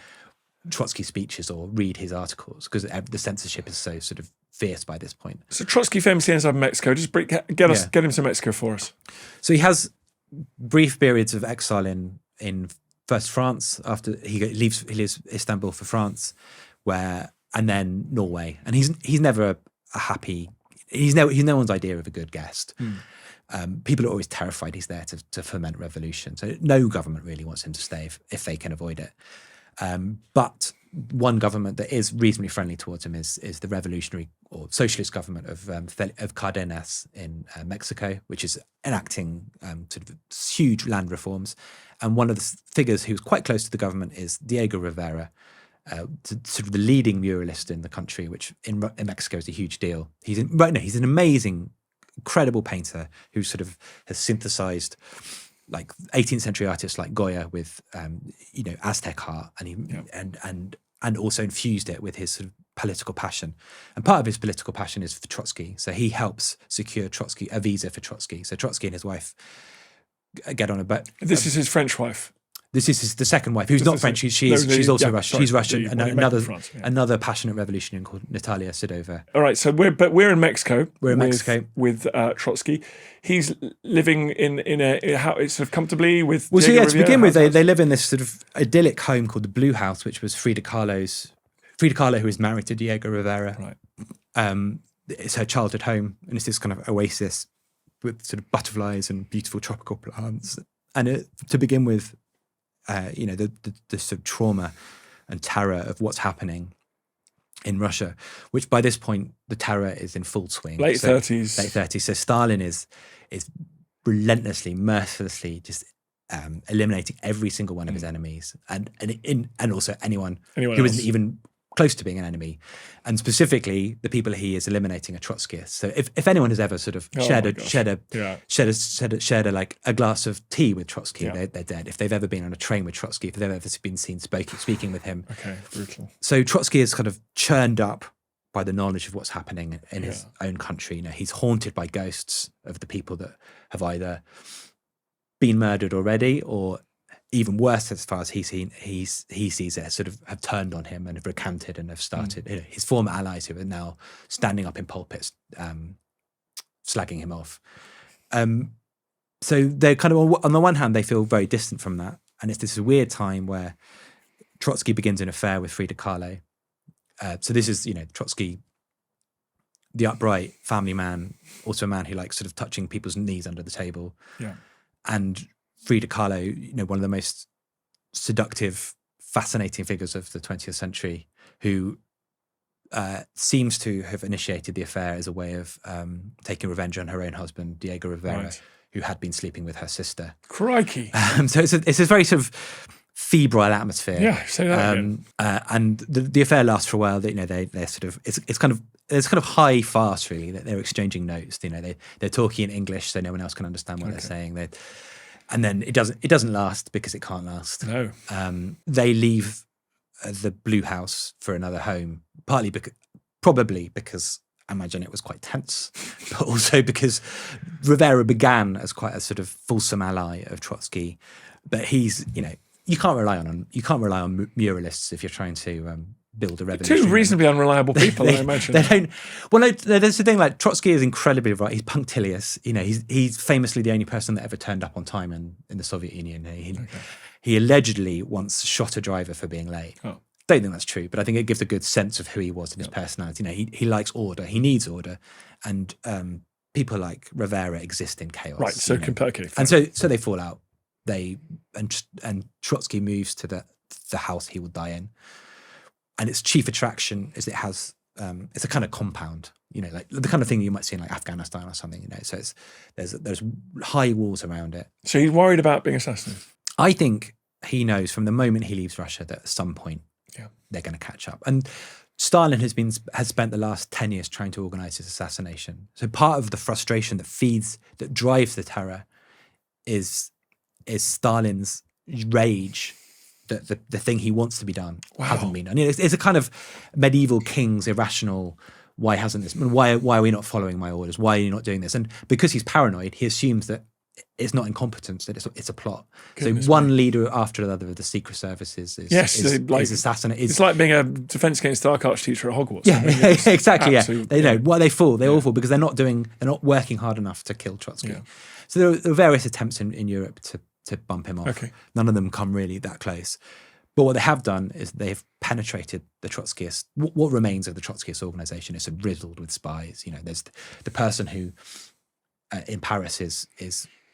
Speaker 2: Trotsky speeches or read his articles, because the censorship is so sort of fierce by this point.
Speaker 1: So Trotsky famously ends up in Mexico. Just get him to Mexico for us.
Speaker 2: So he has brief periods of exile in first France after he leaves Istanbul for France, and then Norway, and he's never a happy. He's no one's idea of a good guest. People are always terrified he's there to foment revolution. So no government really wants him to stay if they can avoid it. But one government that is reasonably friendly towards him is the revolutionary or socialist government of Cardenas in Mexico, which is enacting sort of huge land reforms. And one of the figures who's quite close to the government is Diego Rivera, sort of the leading muralist in the country, which in Mexico is a huge deal. He's an amazing, incredible painter who sort of has synthesized like 18th century artists like Goya with Aztec art, and also infused it with his sort of political passion. And part of his political passion is for Trotsky. So he helps secure Trotsky a visa for Trotsky. So Trotsky and his wife get on a boat.
Speaker 1: This is his French wife.
Speaker 2: This is the second wife, who's not French. She's also Russian.
Speaker 1: Sorry,
Speaker 2: she's Russian. And another
Speaker 1: France,
Speaker 2: passionate revolutionary called Natalia Sidova.
Speaker 1: All right, so we're in Mexico.
Speaker 2: We're in Mexico
Speaker 1: with Trotsky. He's living in a how it's sort of comfortably with.
Speaker 2: Well,
Speaker 1: Diego
Speaker 2: to begin with, they live in this sort of idyllic home called the Blue House, which was Frida Kahlo, who is married to Diego Rivera.
Speaker 1: Right.
Speaker 2: It's her childhood home, and it's this kind of oasis with sort of butterflies and beautiful tropical plants. And to begin with, the sort of trauma and terror of what's happening in Russia, which by this point the terror is in full swing.
Speaker 1: Late 30s.
Speaker 2: Late 30s. So Stalin is relentlessly, mercilessly just eliminating every single one of his enemies, and also anyone who
Speaker 1: else.
Speaker 2: isn't even close to being an enemy, and specifically the people he is eliminating are Trotskyists. So if anyone has ever sort of shared a glass of tea with Trotsky, they're dead. If they've ever been on a train with Trotsky, if they've ever been seen speaking with him,
Speaker 1: okay, brutal.
Speaker 2: So Trotsky is kind of churned up by the knowledge of what's happening in his own country. You know, he's haunted by ghosts of the people that have either been murdered already, or even worse, as far as he sees it, sort of have turned on him and have recanted and have started, his former allies who are now standing up in pulpits, slagging him off. So they're kind of, on the one hand, they feel very distant from that. And it's this weird time where Trotsky begins an affair with Frida Kahlo. So this is, Trotsky, the upright family man, also a man who likes sort of touching people's knees under the table.
Speaker 1: Yeah.
Speaker 2: And Frida Kahlo, one of the most seductive, fascinating figures of the 20th century, who seems to have initiated the affair as a way of taking revenge on her own husband, Diego Rivera, who had been sleeping with her sister.
Speaker 1: Crikey.
Speaker 2: So it's a very sort of febrile atmosphere.
Speaker 1: Yeah, say that again.
Speaker 2: And the affair lasts for a while. They're sort of it's kind of high fast, really. That they're exchanging notes. They're talking in English, so no one else can understand what they're saying. And then it doesn't last because it can't last.
Speaker 1: No.
Speaker 2: They leave the Blue House for another home, probably because I imagine it was quite tense, but also because Rivera began as quite a sort of fulsome ally of Trotsky, but he's you can't rely on muralists if you're trying to build a revolution.
Speaker 1: Two reasonably unreliable people, I imagine.
Speaker 2: They don't. Well, no, there's the thing. Like Trotsky is incredibly right. He's punctilious. He's famously the only person that ever turned up on time in the Soviet Union. He allegedly once shot a driver for being late.
Speaker 1: Oh.
Speaker 2: Don't think that's true, but I think it gives a good sense of who he was and his personality. He likes order. He needs order, and people like Rivera exist in chaos.
Speaker 1: Right. So okay.
Speaker 2: And so they fall out. And Trotsky moves to the house he will die in. And its chief attraction is it has it's a kind of compound, like the kind of thing you might see in like Afghanistan or something, So there's high walls around it.
Speaker 1: So he's worried about being assassinated.
Speaker 2: I think he knows from the moment he leaves Russia that at some point they're going to catch up. And Stalin has spent the last 10 years trying to organize his assassination. So part of the frustration that drives the terror is Stalin's rage that the thing he wants to be done hasn't been done. It's a kind of medieval king's irrational, why hasn't this? Why are we not following my orders? Why are you not doing this? And because he's paranoid, he assumes that it's not incompetence, that it's a plot.
Speaker 1: Goodness
Speaker 2: so one leader after another of the secret services is assassinated.
Speaker 1: It's like being a Defence Against Dark Arts teacher at Hogwarts.
Speaker 2: Yeah, exactly. Yeah, they fall. They all fall because they're not working hard enough to kill Trotsky. Yeah. So there are various attempts in Europe to bump him off. Okay. None of them come really that close. But what they have done is they've penetrated the Trotskyist. What remains of the Trotskyist organization is riddled with spies. There's the person who in Paris is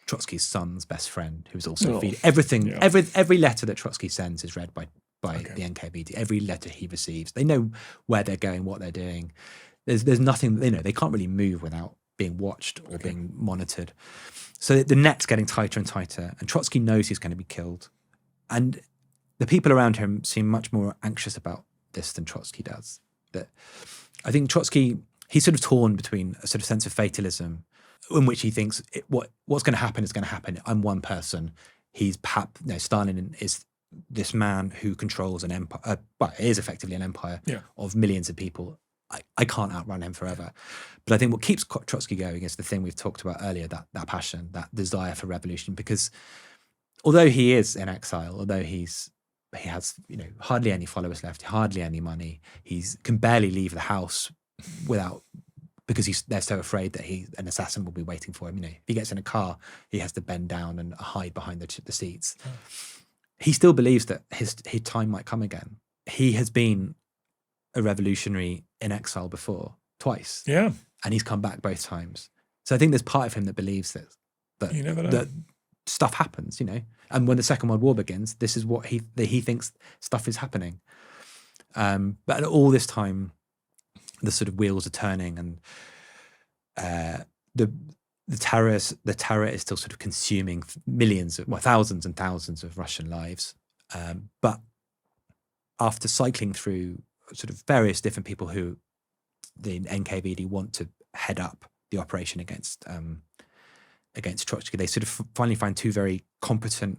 Speaker 2: Trotsky's son's best friend, who's also feeding everything. Yeah. Every letter that Trotsky sends is read by the NKVD. Every letter he receives, they know where they're going, what they're doing. There's nothing. They can't really move without being watched or being monitored. So the net's getting tighter and tighter, and Trotsky knows he's going to be killed. And the people around him seem much more anxious about this than Trotsky does. That I think Trotsky, he's sort of torn between a sort of sense of fatalism, in which he thinks what's going to happen is going to happen. I'm one person. Stalin is this man who controls an empire, it is effectively an empire of millions of people. I can't outrun him forever. But I think what keeps Trotsky going is the thing we've talked about earlier, that passion, that desire for revolution. Because although he is in exile, although he has hardly any followers left, hardly any money, he can barely leave the house because they're so afraid that an assassin will be waiting for him. If he gets in a car, he has to bend down and hide behind the seats. Oh. He still believes that his time might come again. He has been a revolutionary in exile before, twice. Yeah. And he's come back both times. So I think there's part of him that believes that
Speaker 1: You never know.
Speaker 2: that stuff happens, And when the Second World War begins, this is what he thinks stuff is happening. But all this time, the sort of wheels are turning, and the terror is still sort of consuming thousands and thousands of Russian lives. But after cycling through sort of various different people who the NKVD want to head up the operation against Trotsky, they sort of finally find two very competent,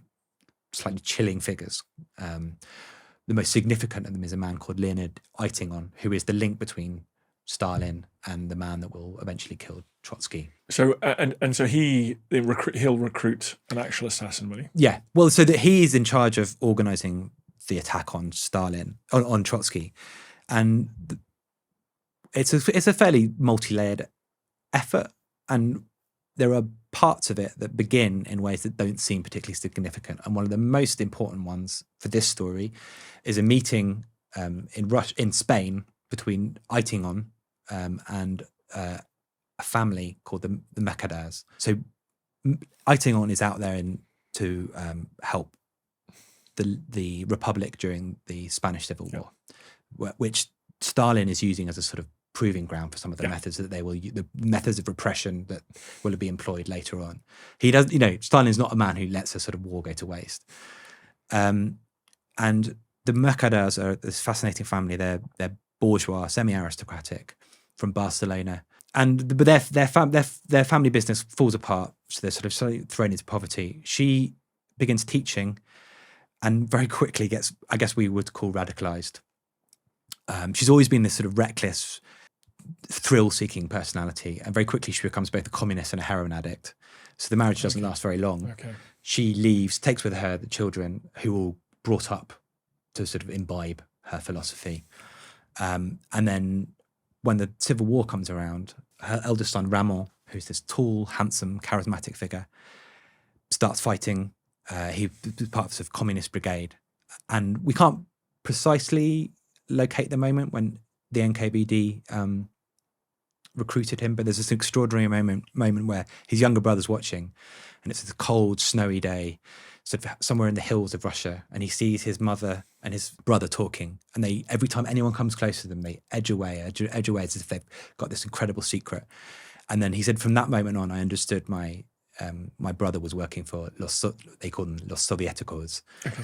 Speaker 2: slightly chilling figures. The most significant of them is a man called Leonid Itingon, who is the link between Stalin and the man that will eventually kill Trotsky.
Speaker 1: So so he'll recruit an actual assassin, will he?
Speaker 2: Yeah, well, so that he's in charge of organizing the attack on Stalin, on Trotsky, and it's a fairly multi-layered effort, and there are parts of it that begin in ways that don't seem particularly significant. And one of the most important ones for this story is a meeting in Spain between Itingon and a family called the Mercaders. So Itingon is out there to help the Republic during the Spanish Civil War, which Stalin is using as a sort of proving ground for some of the methods that they will use, the methods of repression that will be employed later on. He does, Stalin is not a man who lets a sort of war go to waste. And the Mercaders are this fascinating family. They're bourgeois, semi-aristocratic, from Barcelona, but their family business falls apart, so they're sort of slowly thrown into poverty. She begins teaching, and very quickly gets, I guess we would call, radicalized. She's always been this sort of reckless, thrill-seeking personality, and very quickly she becomes both a communist and a heroin addict. So the marriage doesn't last very long.
Speaker 1: Okay.
Speaker 2: She leaves, takes with her the children who were brought up to sort of imbibe her philosophy. And then when the Civil War comes around, her eldest son, Ramon, who's this tall, handsome, charismatic figure, starts fighting. He was part of the sort of communist brigade. And we can't precisely locate the moment when the NKVD recruited him, but there's this extraordinary moment where his younger brother's watching, and it's a cold, snowy day, sort of somewhere in the hills of Russia, and he sees his mother and his brother talking, and every time anyone comes close to them, they edge away as if they've got this incredible secret. And then he said, from that moment on, I understood my brother was working for they call them Los Sovieticos. Okay.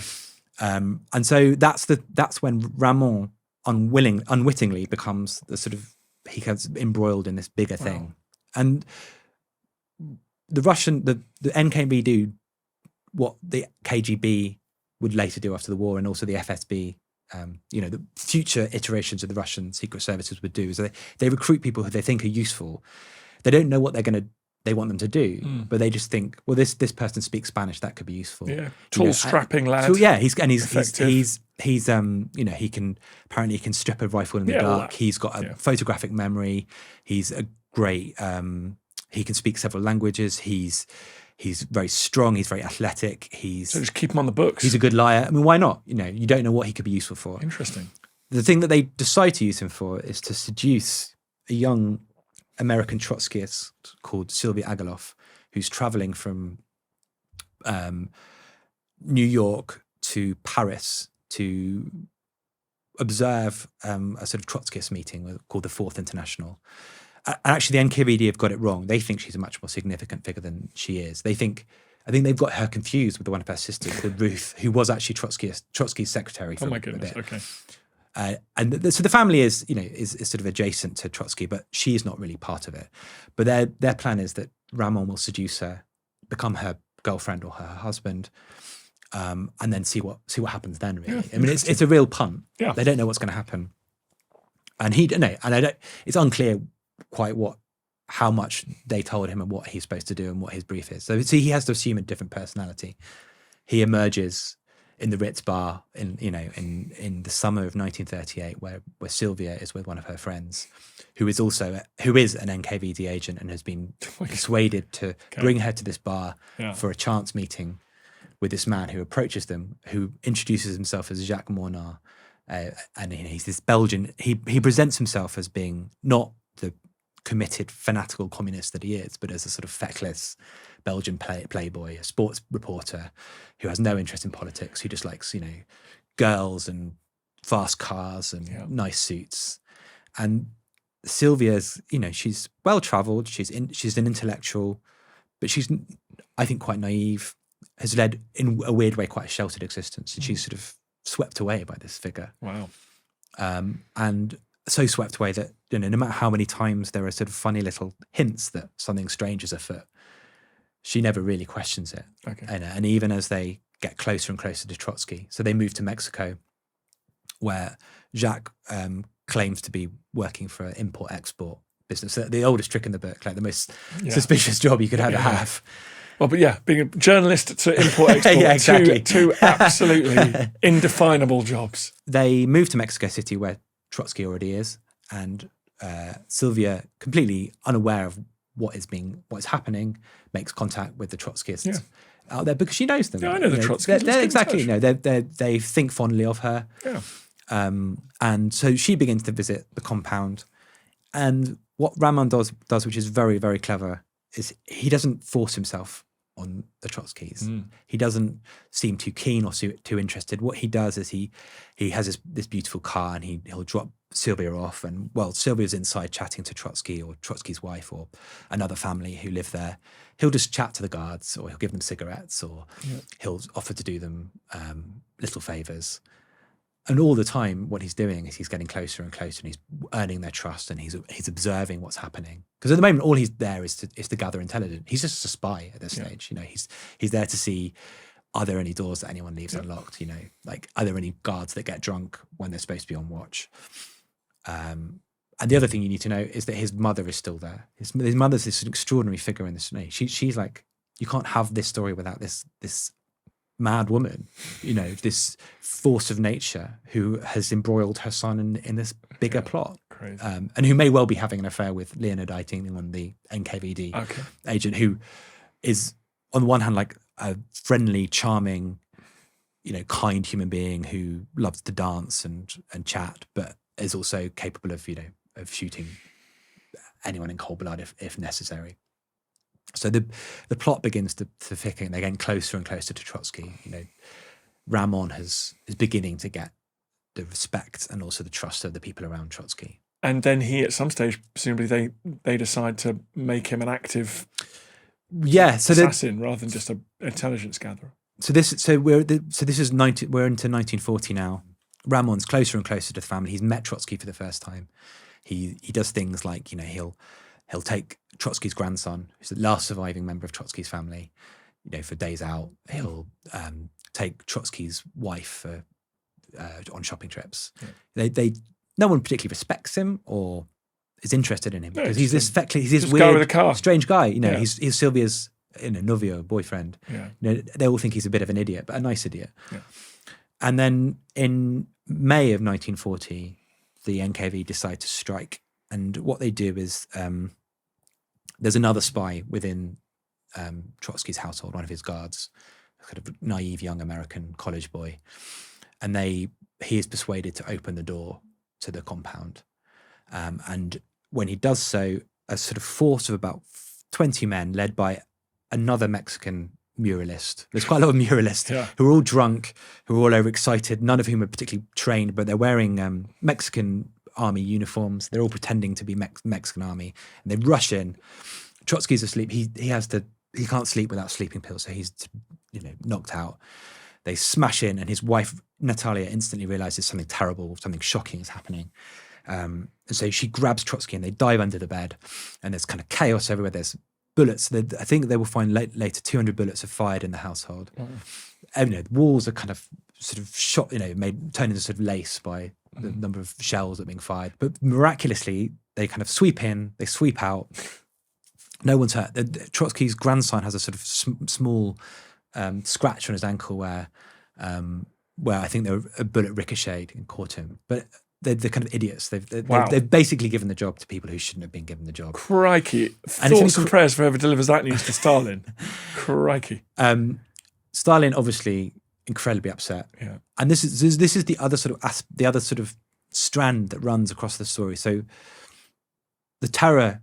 Speaker 2: And so that's when Ramon unwittingly becomes the sort of, he gets embroiled in this bigger thing. And the NKVD do what the KGB would later do after the war, and also the FSB, the future iterations of the Russian secret services would do, is they recruit people who they think are useful. They don't know what they want them to do, but they just think, well, this person speaks Spanish, that could be useful. Yeah,
Speaker 1: tall, strapping lad.
Speaker 2: So yeah, he can strip a rifle in the dark. He's got a photographic memory. He's a great. He can speak several languages. He's very strong. He's very athletic.
Speaker 1: So just keep him on the books.
Speaker 2: He's a good liar. I mean, why not? You don't know what he could be useful for.
Speaker 1: Interesting.
Speaker 2: The thing that they decide to use him for is to seduce a young American Trotskyist called Sylvia Agaloff, who's traveling from New York to Paris to observe a sort of Trotskyist meeting called the Fourth International. And actually, the NKVD have got it wrong. They think she's a much more significant figure than she is. I think they've got her confused with one of her sisters, with Ruth, who was actually Trotsky's secretary. For
Speaker 1: oh my goodness!
Speaker 2: A bit.
Speaker 1: Okay.
Speaker 2: So the family is sort of adjacent to Trotsky, but she is not really part of it. But their plan is that Ramon will seduce her, become her girlfriend or her husband, and then see what happens then. Really, I mean, it's a real punt.
Speaker 1: Yeah.
Speaker 2: They don't know what's going to happen, and it's unclear quite how much they told him and what he's supposed to do and what his brief is. So he has to assume a different personality. He emerges in the Ritz bar in the summer of 1938, where Sylvia is with one of her friends, who is an NKVD agent and has been persuaded to bring her to this bar for a chance meeting with this man who approaches them, who introduces himself as Jacques Mornard, and he's this Belgian. He presents himself as being not the committed, fanatical communist that he is, but as a sort of feckless Belgian playboy, a sports reporter who has no interest in politics, who just likes, girls and fast cars and nice suits. And Sylvia's, she's well-traveled, she's an intellectual, but she's, I think, quite naive, has led, in a weird way, quite a sheltered existence. And she's sort of swept away by this figure.
Speaker 1: Wow.
Speaker 2: And so swept away that, no matter how many times there are sort of funny little hints that something strange is afoot, she never really questions it.
Speaker 1: Okay.
Speaker 2: And even as they get closer and closer to Trotsky, so they move to Mexico, where Jacques claims to be working for an import-export business. The oldest trick in the book, like the most suspicious job you could ever have.
Speaker 1: Well, but being a journalist to import-export,
Speaker 2: exactly.
Speaker 1: two absolutely indefinable jobs.
Speaker 2: They move to Mexico City, where Trotsky already is, and Sylvia, completely unaware of what is happening, makes contact with the Trotskyists out there because she knows them.
Speaker 1: Yeah, I know the Trotskyists.
Speaker 2: Exactly. They think fondly of her.
Speaker 1: Yeah.
Speaker 2: And so she begins to visit the compound. And what Ramon does, which is very, very clever, is he doesn't force himself on the Trotskys. He doesn't seem too keen or too interested. What he does is he has this beautiful car, and he'll drop Sylvia off, and Sylvia's inside chatting to Trotsky or Trotsky's wife or another family who live there. He'll just chat to the guards, or he'll give them cigarettes, or he'll offer to do them little favors. And all the time, what he's doing is he's getting closer and closer, and he's earning their trust, and he's observing what's happening. Because at the moment, all he's there is to gather intelligence. He's just a spy at this stage. He's there to see, are there any doors that anyone leaves unlocked? Like, are there any guards that get drunk when they're supposed to be on watch? And the other thing you need to know is that his mother is still there. His mother's this extraordinary figure in this. She's like, you can't have this story without this mad woman, this force of nature who has embroiled her son in this bigger plot.
Speaker 1: Crazy.
Speaker 2: And who may well be having an affair with Leonid Eitingon, the NKVD agent, who is, on the one hand, like a friendly, charming, kind human being who loves to dance and chat, but is also capable of, of shooting anyone in cold blood if necessary. So the plot begins to thicken. They're getting closer and closer to Trotsky. Ramon is beginning to get the respect and also the trust of the people around Trotsky.
Speaker 1: And then he, at some stage, presumably they decide to make him an active assassin rather than just an intelligence gatherer.
Speaker 2: We're into 1940 now. Ramon's closer and closer to the family. He's met Trotsky for the first time. He does things like, he'll take Trotsky's grandson, who's the last surviving member of Trotsky's family, for days out. He'll take Trotsky's wife on shopping trips. Yeah. No one particularly respects him or is interested in him because he's this weird,
Speaker 1: guy with a car.
Speaker 2: Strange guy. He's Sylvia's novio, boyfriend.
Speaker 1: Yeah.
Speaker 2: They all think he's a bit of an idiot, but a nice idiot.
Speaker 1: Yeah.
Speaker 2: And then in May of 1940, the NKV decide to strike. And what they do is there's another spy within Trotsky's household, one of his guards, a kind of naive young American college boy. And he is persuaded to open the door to the compound. And when he does so, a sort of force of about 20 men led by another Mexican muralist. There's quite a lot of muralists who are all drunk, who are all overexcited, none of whom are particularly trained, but they're wearing Mexican army uniforms. They're all pretending to be Mexican army. And they rush in. Trotsky's asleep. He can't sleep without sleeping pills, so he's knocked out. They smash in, and his wife Natalia instantly realizes something terrible, something shocking is happening. And so she grabs Trotsky, and they dive under the bed, and there's kind of chaos everywhere. There's bullets. I think they will find later 200 bullets are fired in the household. And, the walls are kind of sort of shot, turned into sort of lace by the number of shells that are being fired. But miraculously, they kind of sweep in, they sweep out. No one's hurt. Trotsky's grandson has a sort of small scratch on his ankle where I think a bullet ricocheted and caught him. But they're kind of idiots. They've basically given the job to people who shouldn't have been given the job.
Speaker 1: Crikey. Thoughts and prayers for whoever delivers that news to Stalin. Crikey.
Speaker 2: Stalin obviously incredibly upset.
Speaker 1: Yeah.
Speaker 2: And this is the other sort of strand that runs across the story. So the terror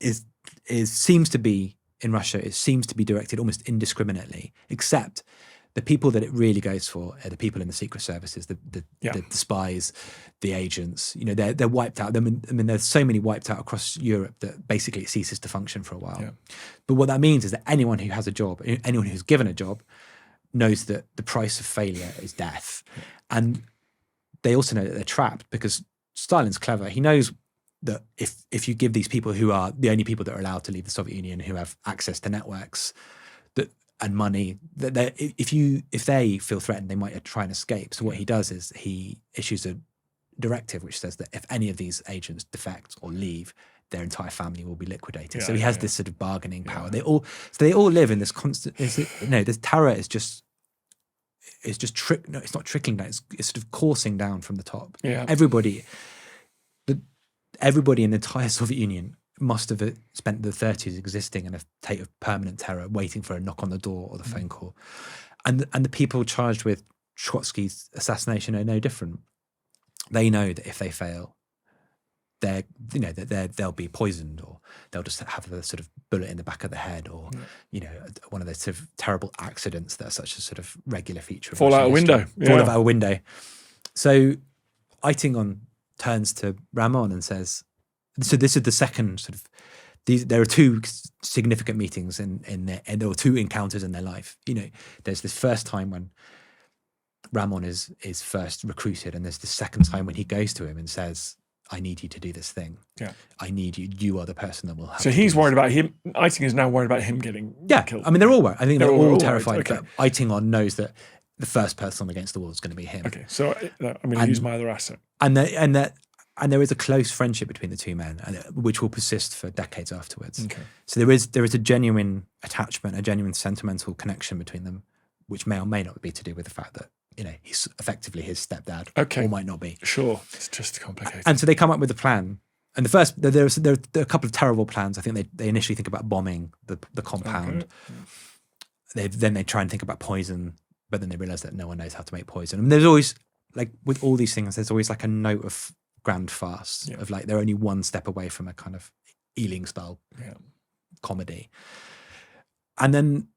Speaker 2: seems to be in Russia. It seems to be directed almost indiscriminately, except the people that it really goes for are the people in the secret services, the spies, the agents. You know, they're wiped out. I mean, there's so many wiped out across Europe that basically it ceases to function for a while. Yeah. But what that means is that anyone who has a job, anyone who's given a job, knows that the price of failure is death. Yeah. And they also know that they're trapped because Stalin's clever. He knows that if you give these people, who are the only people that are allowed to leave the Soviet Union, who have access to networks and money, that if they feel threatened, they might try and escape. So what he does is he issues a directive which says that if any of these agents defect or leave, their entire family will be liquidated. So he has this sort of bargaining power. They all live in this constant. This terror is just. It's just it's not trickling down. It's sort of coursing down from the top. Yeah. Everybody in the entire Soviet Union must have spent the 30s existing in a state of permanent terror, waiting for a knock on the door or the phone call. And the people charged with Trotsky's assassination are no different. They know that if they fail, they'll be poisoned, or they'll just have a sort of bullet in the back of the head, or one of those sort of terrible accidents that are such a sort of regular feature.
Speaker 1: Fall out a window.
Speaker 2: Fall out a window. So Eitingon turns to Ramon and says, so this is the second sort of, there are two significant meetings and there were two encounters in their life. You know, there's this first time when Ramon is first recruited, and there's the second time when he goes to him and says, I need you to do this thing. Yeah, I need you. You are the person that will have.
Speaker 1: So he's worried about him. Eitingon is now worried about him getting killed.
Speaker 2: I mean, they're all worried. I think they're all terrified. Okay. But Eitingon knows that the first person against the wall is going to be him.
Speaker 1: Okay, so I'm going to use my other asset.
Speaker 2: And there is a close friendship between the two men, which will persist for decades afterwards. Okay. So there is a genuine attachment, a genuine sentimental connection between them, which may or may not be to do with the fact that, you know, he's effectively his stepdad, or might not be.
Speaker 1: Sure, it's just complicated.
Speaker 2: And so they come up with a plan. And there are a couple of terrible plans. I think they initially think about bombing the compound. Okay. Then they try and think about poison, but then they realize that no one knows how to make poison. And there's always, like with all these things, there's always like a note of grand farce, of like they're only one step away from a kind of Ealing style comedy. And then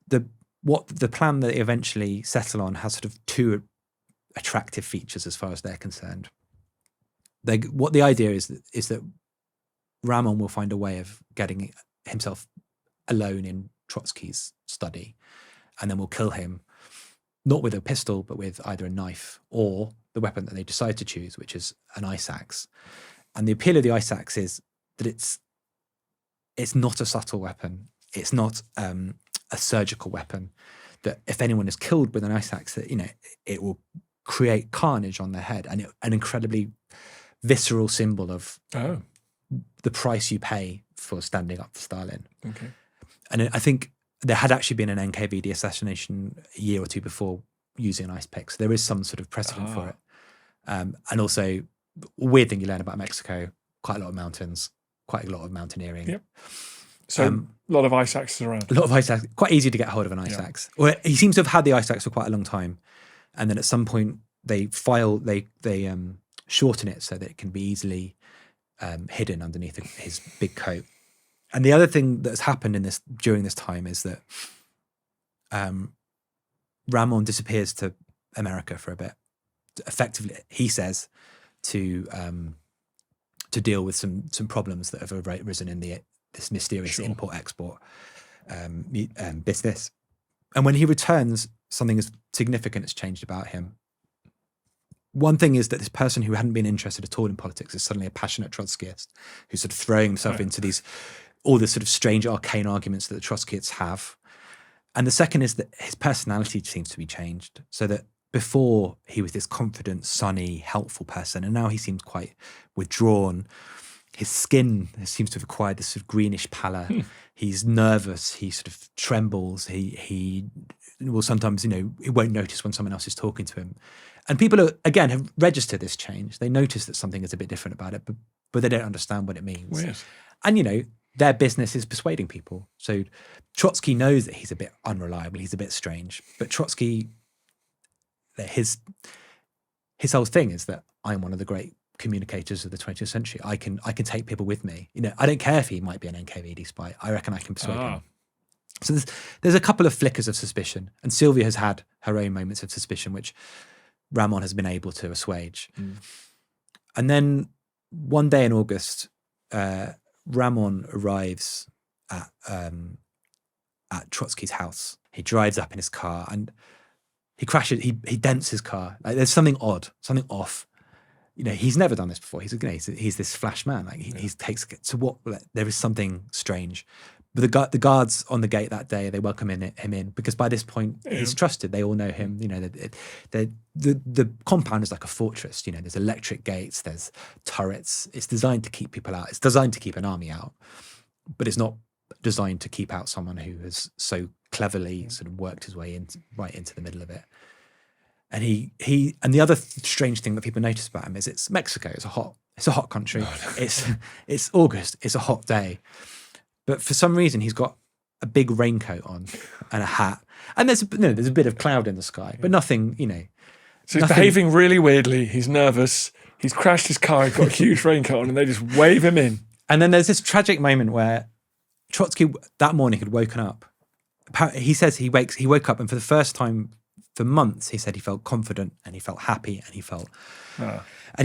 Speaker 2: the plan that they eventually settle on has sort of two attractive features as far as they're concerned. What the idea is that Ramon will find a way of getting himself alone in Trotsky's study, and then we'll kill him, not with a pistol, but with either a knife or the weapon that they decide to choose, which is an ice axe. And the appeal of the ice axe is that it's not a subtle weapon. It's not a surgical weapon, that if anyone is killed with an ice axe, that, you know, it will create carnage on their head, and an incredibly visceral symbol of the price you pay for standing up for Stalin. Okay. And I think there had actually been an NKVD assassination a year or two before using an ice pick, so there is some sort of precedent for it. And also, a weird thing you learn about Mexico: quite a lot of mountains, quite a lot of mountaineering. Yep.
Speaker 1: So a lot of ice axes around.
Speaker 2: A lot of ice axes. Quite easy to get hold of an ice axe. Well, he seems to have had the ice axe for quite a long time, and then at some point they shorten it so that it can be easily hidden underneath his big coat. And the other thing that's happened during this time is that Ramon disappears to America for a bit. Effectively, he says, to deal with some problems that have arisen in this mysterious import-export business. And when he returns, something significant has changed about him. One thing is that this person who hadn't been interested at all in politics is suddenly a passionate Trotskyist who's sort of throwing himself into all the sort of strange arcane arguments that the Trotskyists have. And the second is that his personality seems to be changed, so that before he was this confident, sunny, helpful person, and now he seems quite withdrawn. His skin seems to have acquired this sort of greenish pallor. He's nervous. He sort of trembles. He will sometimes, you know, he won't notice when someone else is talking to him. And people have registered this change. They notice that something is a bit different about it, but they don't understand what it means. Weird. And, you know, their business is persuading people. So Trotsky knows that he's a bit unreliable. He's a bit strange. But Trotsky, his whole thing is that I'm one of the great communicators of the 20th century. I can take people with me. I don't care if he might be an NKVD spy. I reckon I can persuade him. So there's a couple of flickers of suspicion, and Sylvia has had her own moments of suspicion, which Ramon has been able to assuage. And then one day in August, Ramon arrives at Trotsky's house. He drives up in his car and he crashes. He dents his car. Like, there's something odd, something off. He's never done this before. He's this flash man. Like he takes to what. There is something strange. But the guards on the gate that day, they welcome him in because by this point he's trusted. They all know him. The compound is like a fortress. There's electric gates, there's turrets. It's designed to keep people out. It's designed to keep an army out, but it's not designed to keep out someone who has so cleverly sort of worked his way right into the middle of it. And and the other strange thing that people notice about him is it's Mexico. It's a hot country. It's August. It's a hot day. But for some reason, he's got a big raincoat on and a hat. And there's a bit of cloud in the sky, but nothing,
Speaker 1: So he's behaving really weirdly. He's nervous. He's crashed his car. He's got a huge raincoat on and they just wave him in.
Speaker 2: And then there's this tragic moment where Trotsky that morning had woken up. He says he woke up and for the first time for months, he said he felt confident and he felt happy and he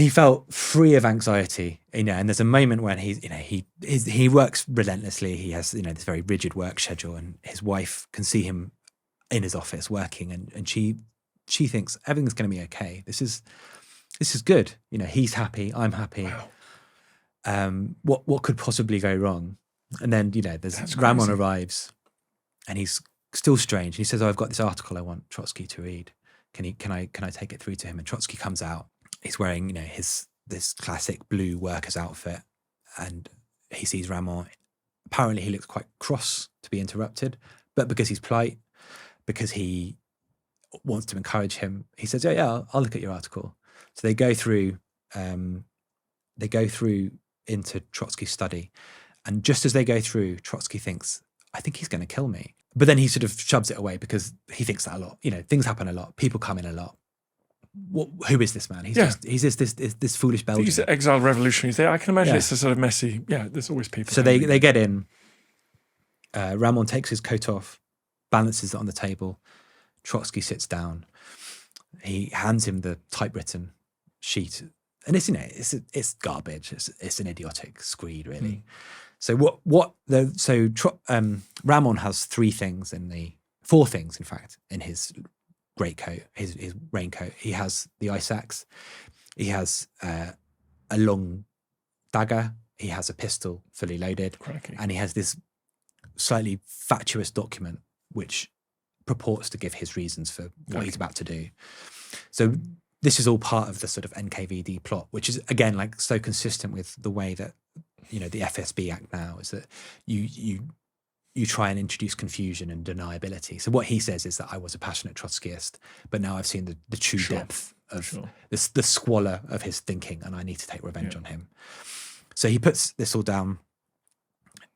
Speaker 2: felt free of anxiety, and there's a moment when he works relentlessly. He has, this very rigid work schedule, and his wife can see him in his office working, and she thinks everything's going to be okay. This is good. He's happy. I'm happy. Wow. What could possibly go wrong? And then, Ramon arrives and he's still strange. He says, I've got this article I want Trotsky to read. Can I take it through to him? And Trotsky comes out. He's wearing, this classic blue worker's outfit, and he sees Ramon. Apparently, he looks quite cross to be interrupted, but because he's polite, because he wants to encourage him, he says, "Yeah, I'll look at your article." So they go through into Trotsky's study, and just as they go through, Trotsky thinks, "I think he's going to kill me." But then he sort of shoves it away because he thinks that a lot. Things happen a lot. People come in a lot. Who is this man? He's just this foolish Belgian.
Speaker 1: These exiled revolutionaries. I can imagine it's a sort of messy. Yeah, there's always people.
Speaker 2: So they get in. Ramon takes his coat off, balances it on the table. Trotsky sits down. He hands him the typewritten sheet, and it's garbage. It's an idiotic screed, really. So Ramon has four things, in fact, in his greatcoat, his raincoat. He has the ice axe. He has a long dagger. He has a pistol fully loaded.
Speaker 1: Cracky.
Speaker 2: And he has this slightly fatuous document which purports to give his reasons for what he's about to do. So this is all part of the sort of NKVD plot, which is, again, like so consistent with the way that the FSB act now, is that you try and introduce confusion and deniability. So what he says is that I was a passionate Trotskyist, but now I've seen the true depth of the squalor of his thinking, and I need to take revenge on him. So he puts this all down,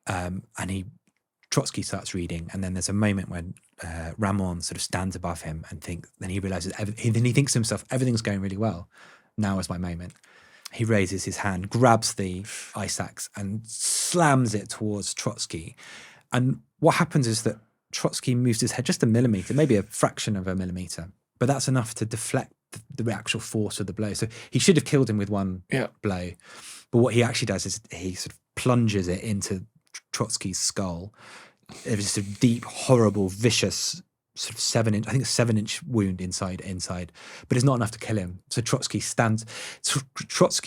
Speaker 2: and Trotsky starts reading, and then there's a moment when Ramon sort of stands above him and then he realizes, then he thinks to himself, everything's going really well. Now is my moment. He raises his hand, grabs the ice axe and slams it towards Trotsky. And what happens is that Trotsky moves his head just a millimeter, maybe a fraction of a millimeter, but that's enough to deflect the actual force of the blow. So he should have killed him with one blow. But what he actually does is he sort of plunges it into Trotsky's skull. It was just a deep, horrible, vicious sort of 7-inch wound inside, but it's not enough to kill him. So Trotsky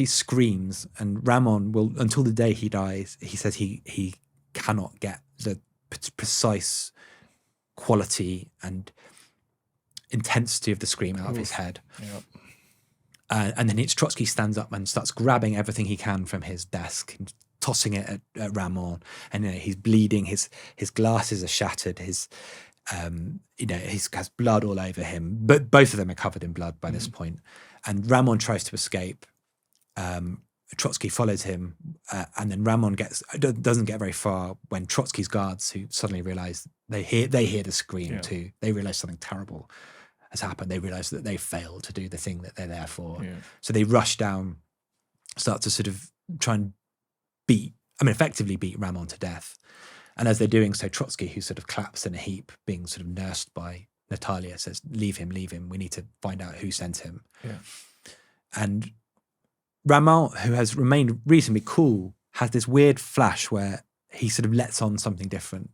Speaker 2: screams, and Ramon will, until the day he dies, he says he cannot get the precise quality and intensity of the scream out of his head. And then Trotsky stands up and starts grabbing everything he can from his desk and tossing it at Ramon, and he's bleeding. His glasses are shattered. He has blood all over him. But both of them are covered in blood by this point. And Ramon tries to escape. Trotsky follows him, and then Ramon doesn't get very far when Trotsky's guards, who suddenly realize they hear the scream too. They realize something terrible has happened. They realize that they failed to do the thing that they're there for. So they rush down start to sort of try and effectively beat Ramon to death. And as they're doing so, Trotsky, who sort of collapsed in a heap, being sort of nursed by Natalia, says, leave him. We need to find out who sent him.
Speaker 1: Yeah.
Speaker 2: And Ramon, who has remained reasonably cool, has this weird flash where he sort of lets on something different.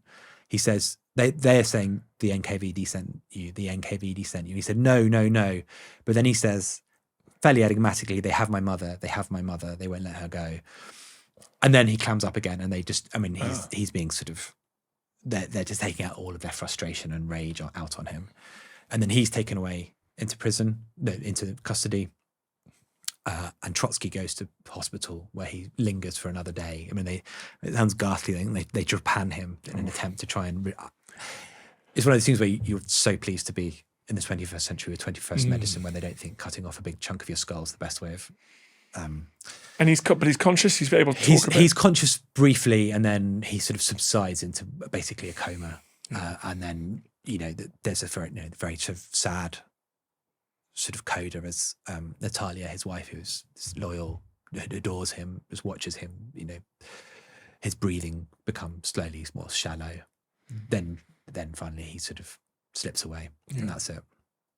Speaker 2: He says, they're saying the NKVD sent you, the NKVD sent you. He said, no. But then he says, fairly enigmatically, they have my mother, they won't let her go. And then he clams up again, and they just, he's being sort of, they're just taking out all of their frustration and rage out on him. And then he's taken away into custody. And Trotsky goes to hospital, where he lingers for another day. It sounds ghastly. They Japan him in an attempt to try and... It's one of those things where you're so pleased to be in the 21st century with 21st medicine, when they don't think cutting off a big chunk of your skull is the best way of...
Speaker 1: And he's conscious. He's able to talk a bit.
Speaker 2: He's conscious briefly, and then he sort of subsides into basically a coma. And then there's a very sort of sad sort of coda as Natalia, his wife, who's loyal, adores him, just watches him. His breathing becomes slowly more shallow. Then finally he sort of slips away, and that's it.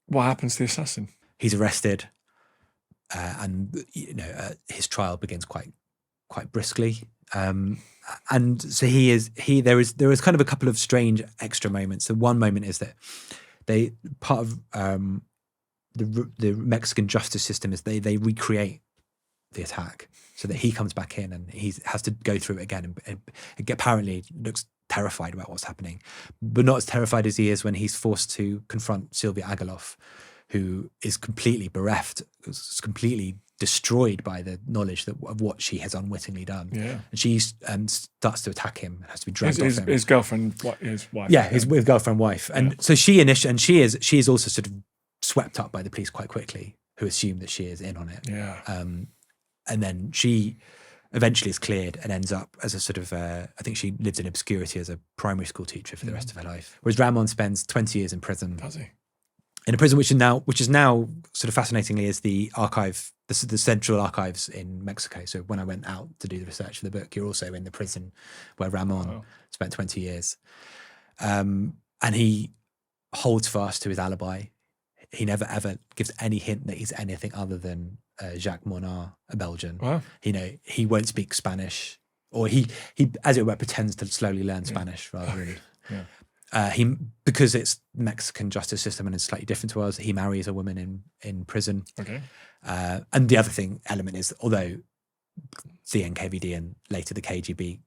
Speaker 1: What happens to the assassin?
Speaker 2: He's arrested. And his trial begins quite briskly, and so there is kind of a couple of strange extra moments. So one moment is that part of the Mexican justice system is they recreate the attack, so that he comes back in and he has to go through it again, and apparently looks terrified about what's happening, but not as terrified as he is when he's forced to confront Sylvia Agaloff, who is completely bereft, is completely destroyed by the knowledge of what she has unwittingly done. Yeah. And she starts to attack him, has to be dragged off him.
Speaker 1: His girlfriend, his wife.
Speaker 2: Yeah, his girlfriend, wife. And so she is also sort of swept up by the police quite quickly, who assume that she is in on it.
Speaker 1: Yeah.
Speaker 2: And then she eventually is cleared and ends up as a sort of, I think she lives in obscurity as a primary school teacher for the rest of her life. Whereas Ramon spends 20 years in prison.
Speaker 1: Does he?
Speaker 2: In a prison which is now sort of fascinatingly is the archive, the central archives in Mexico. So when I went out to do the research for the book, you're also in the prison where Ramon spent 20 years. And he holds fast to his alibi. He never ever gives any hint that he's anything other than Jacques Monard, a Belgian.
Speaker 1: Wow.
Speaker 2: He won't speak Spanish, or he as it were pretends to slowly learn Spanish rather than.
Speaker 1: Yeah.
Speaker 2: Because it's Mexican justice system and it's slightly different to ours, he marries a woman in prison.
Speaker 1: Okay.
Speaker 2: And the other element is, although the NKVD and later the KGB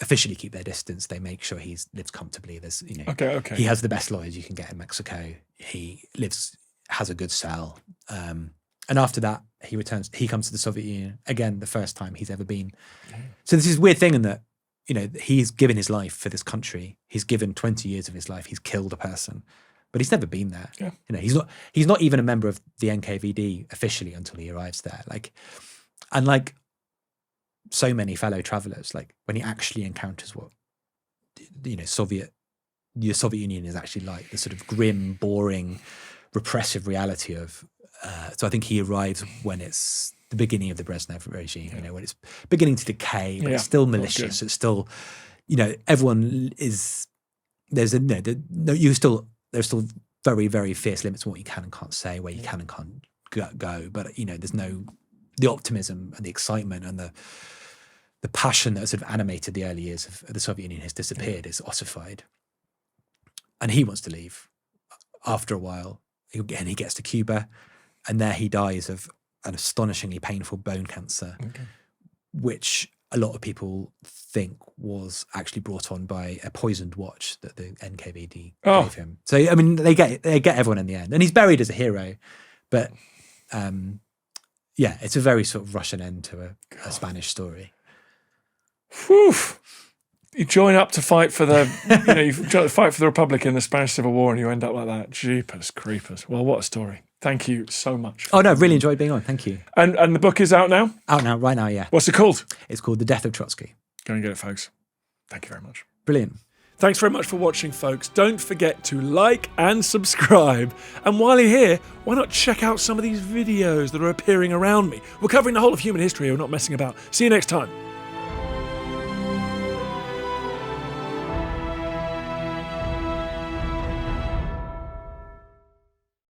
Speaker 2: officially keep their distance, they make sure he lives comfortably. There's
Speaker 1: okay.
Speaker 2: He has the best lawyers you can get in Mexico. He has a good cell. And after that, he comes to the Soviet Union again, the first time he's ever been. Okay. So this is a weird thing in that, he's given his life for this country. He's given 20 years of his life. He's killed a person, but he's never been there. Yeah. He's not even a member of the NKVD officially until he arrives there. Like so many fellow travelers, like when he actually encounters what, the Soviet Union is actually like, the sort of grim, boring, repressive reality of, so I think he arrives when it's the beginning of the Brezhnev regime, when it's beginning to decay, but it's still malicious. It's still, everyone is, there's still very, very fierce limits on what you can and can't say, where you can and can't go. But, there's the optimism and the excitement and the passion that sort of animated the early years of the Soviet Union has disappeared, is ossified. And he wants to leave after a while. And he gets to Cuba, and there he dies of an astonishingly painful bone cancer, which a lot of people think was actually brought on by a poisoned watch that the NKVD gave him. So, they get everyone in the end. And he's buried as a hero. But, it's a very sort of Russian end to a Spanish story.
Speaker 1: Whew. You join up to fight for the, you fight for the Republic in the Spanish Civil War, and you end up like that. Jeepers creepers. Well, what a story. Thank you so much.
Speaker 2: Oh, no, really enjoyed being on. Thank you.
Speaker 1: And the book is out now?
Speaker 2: Out now, right now, yeah.
Speaker 1: What's it called?
Speaker 2: It's called The Death of Trotsky.
Speaker 1: Go and get it, folks. Thank you very much.
Speaker 2: Brilliant.
Speaker 1: Thanks very much for watching, folks. Don't forget to like and subscribe. And while you're here, why not check out some of these videos that are appearing around me? We're covering the whole of human history. We're not messing about. See you next time.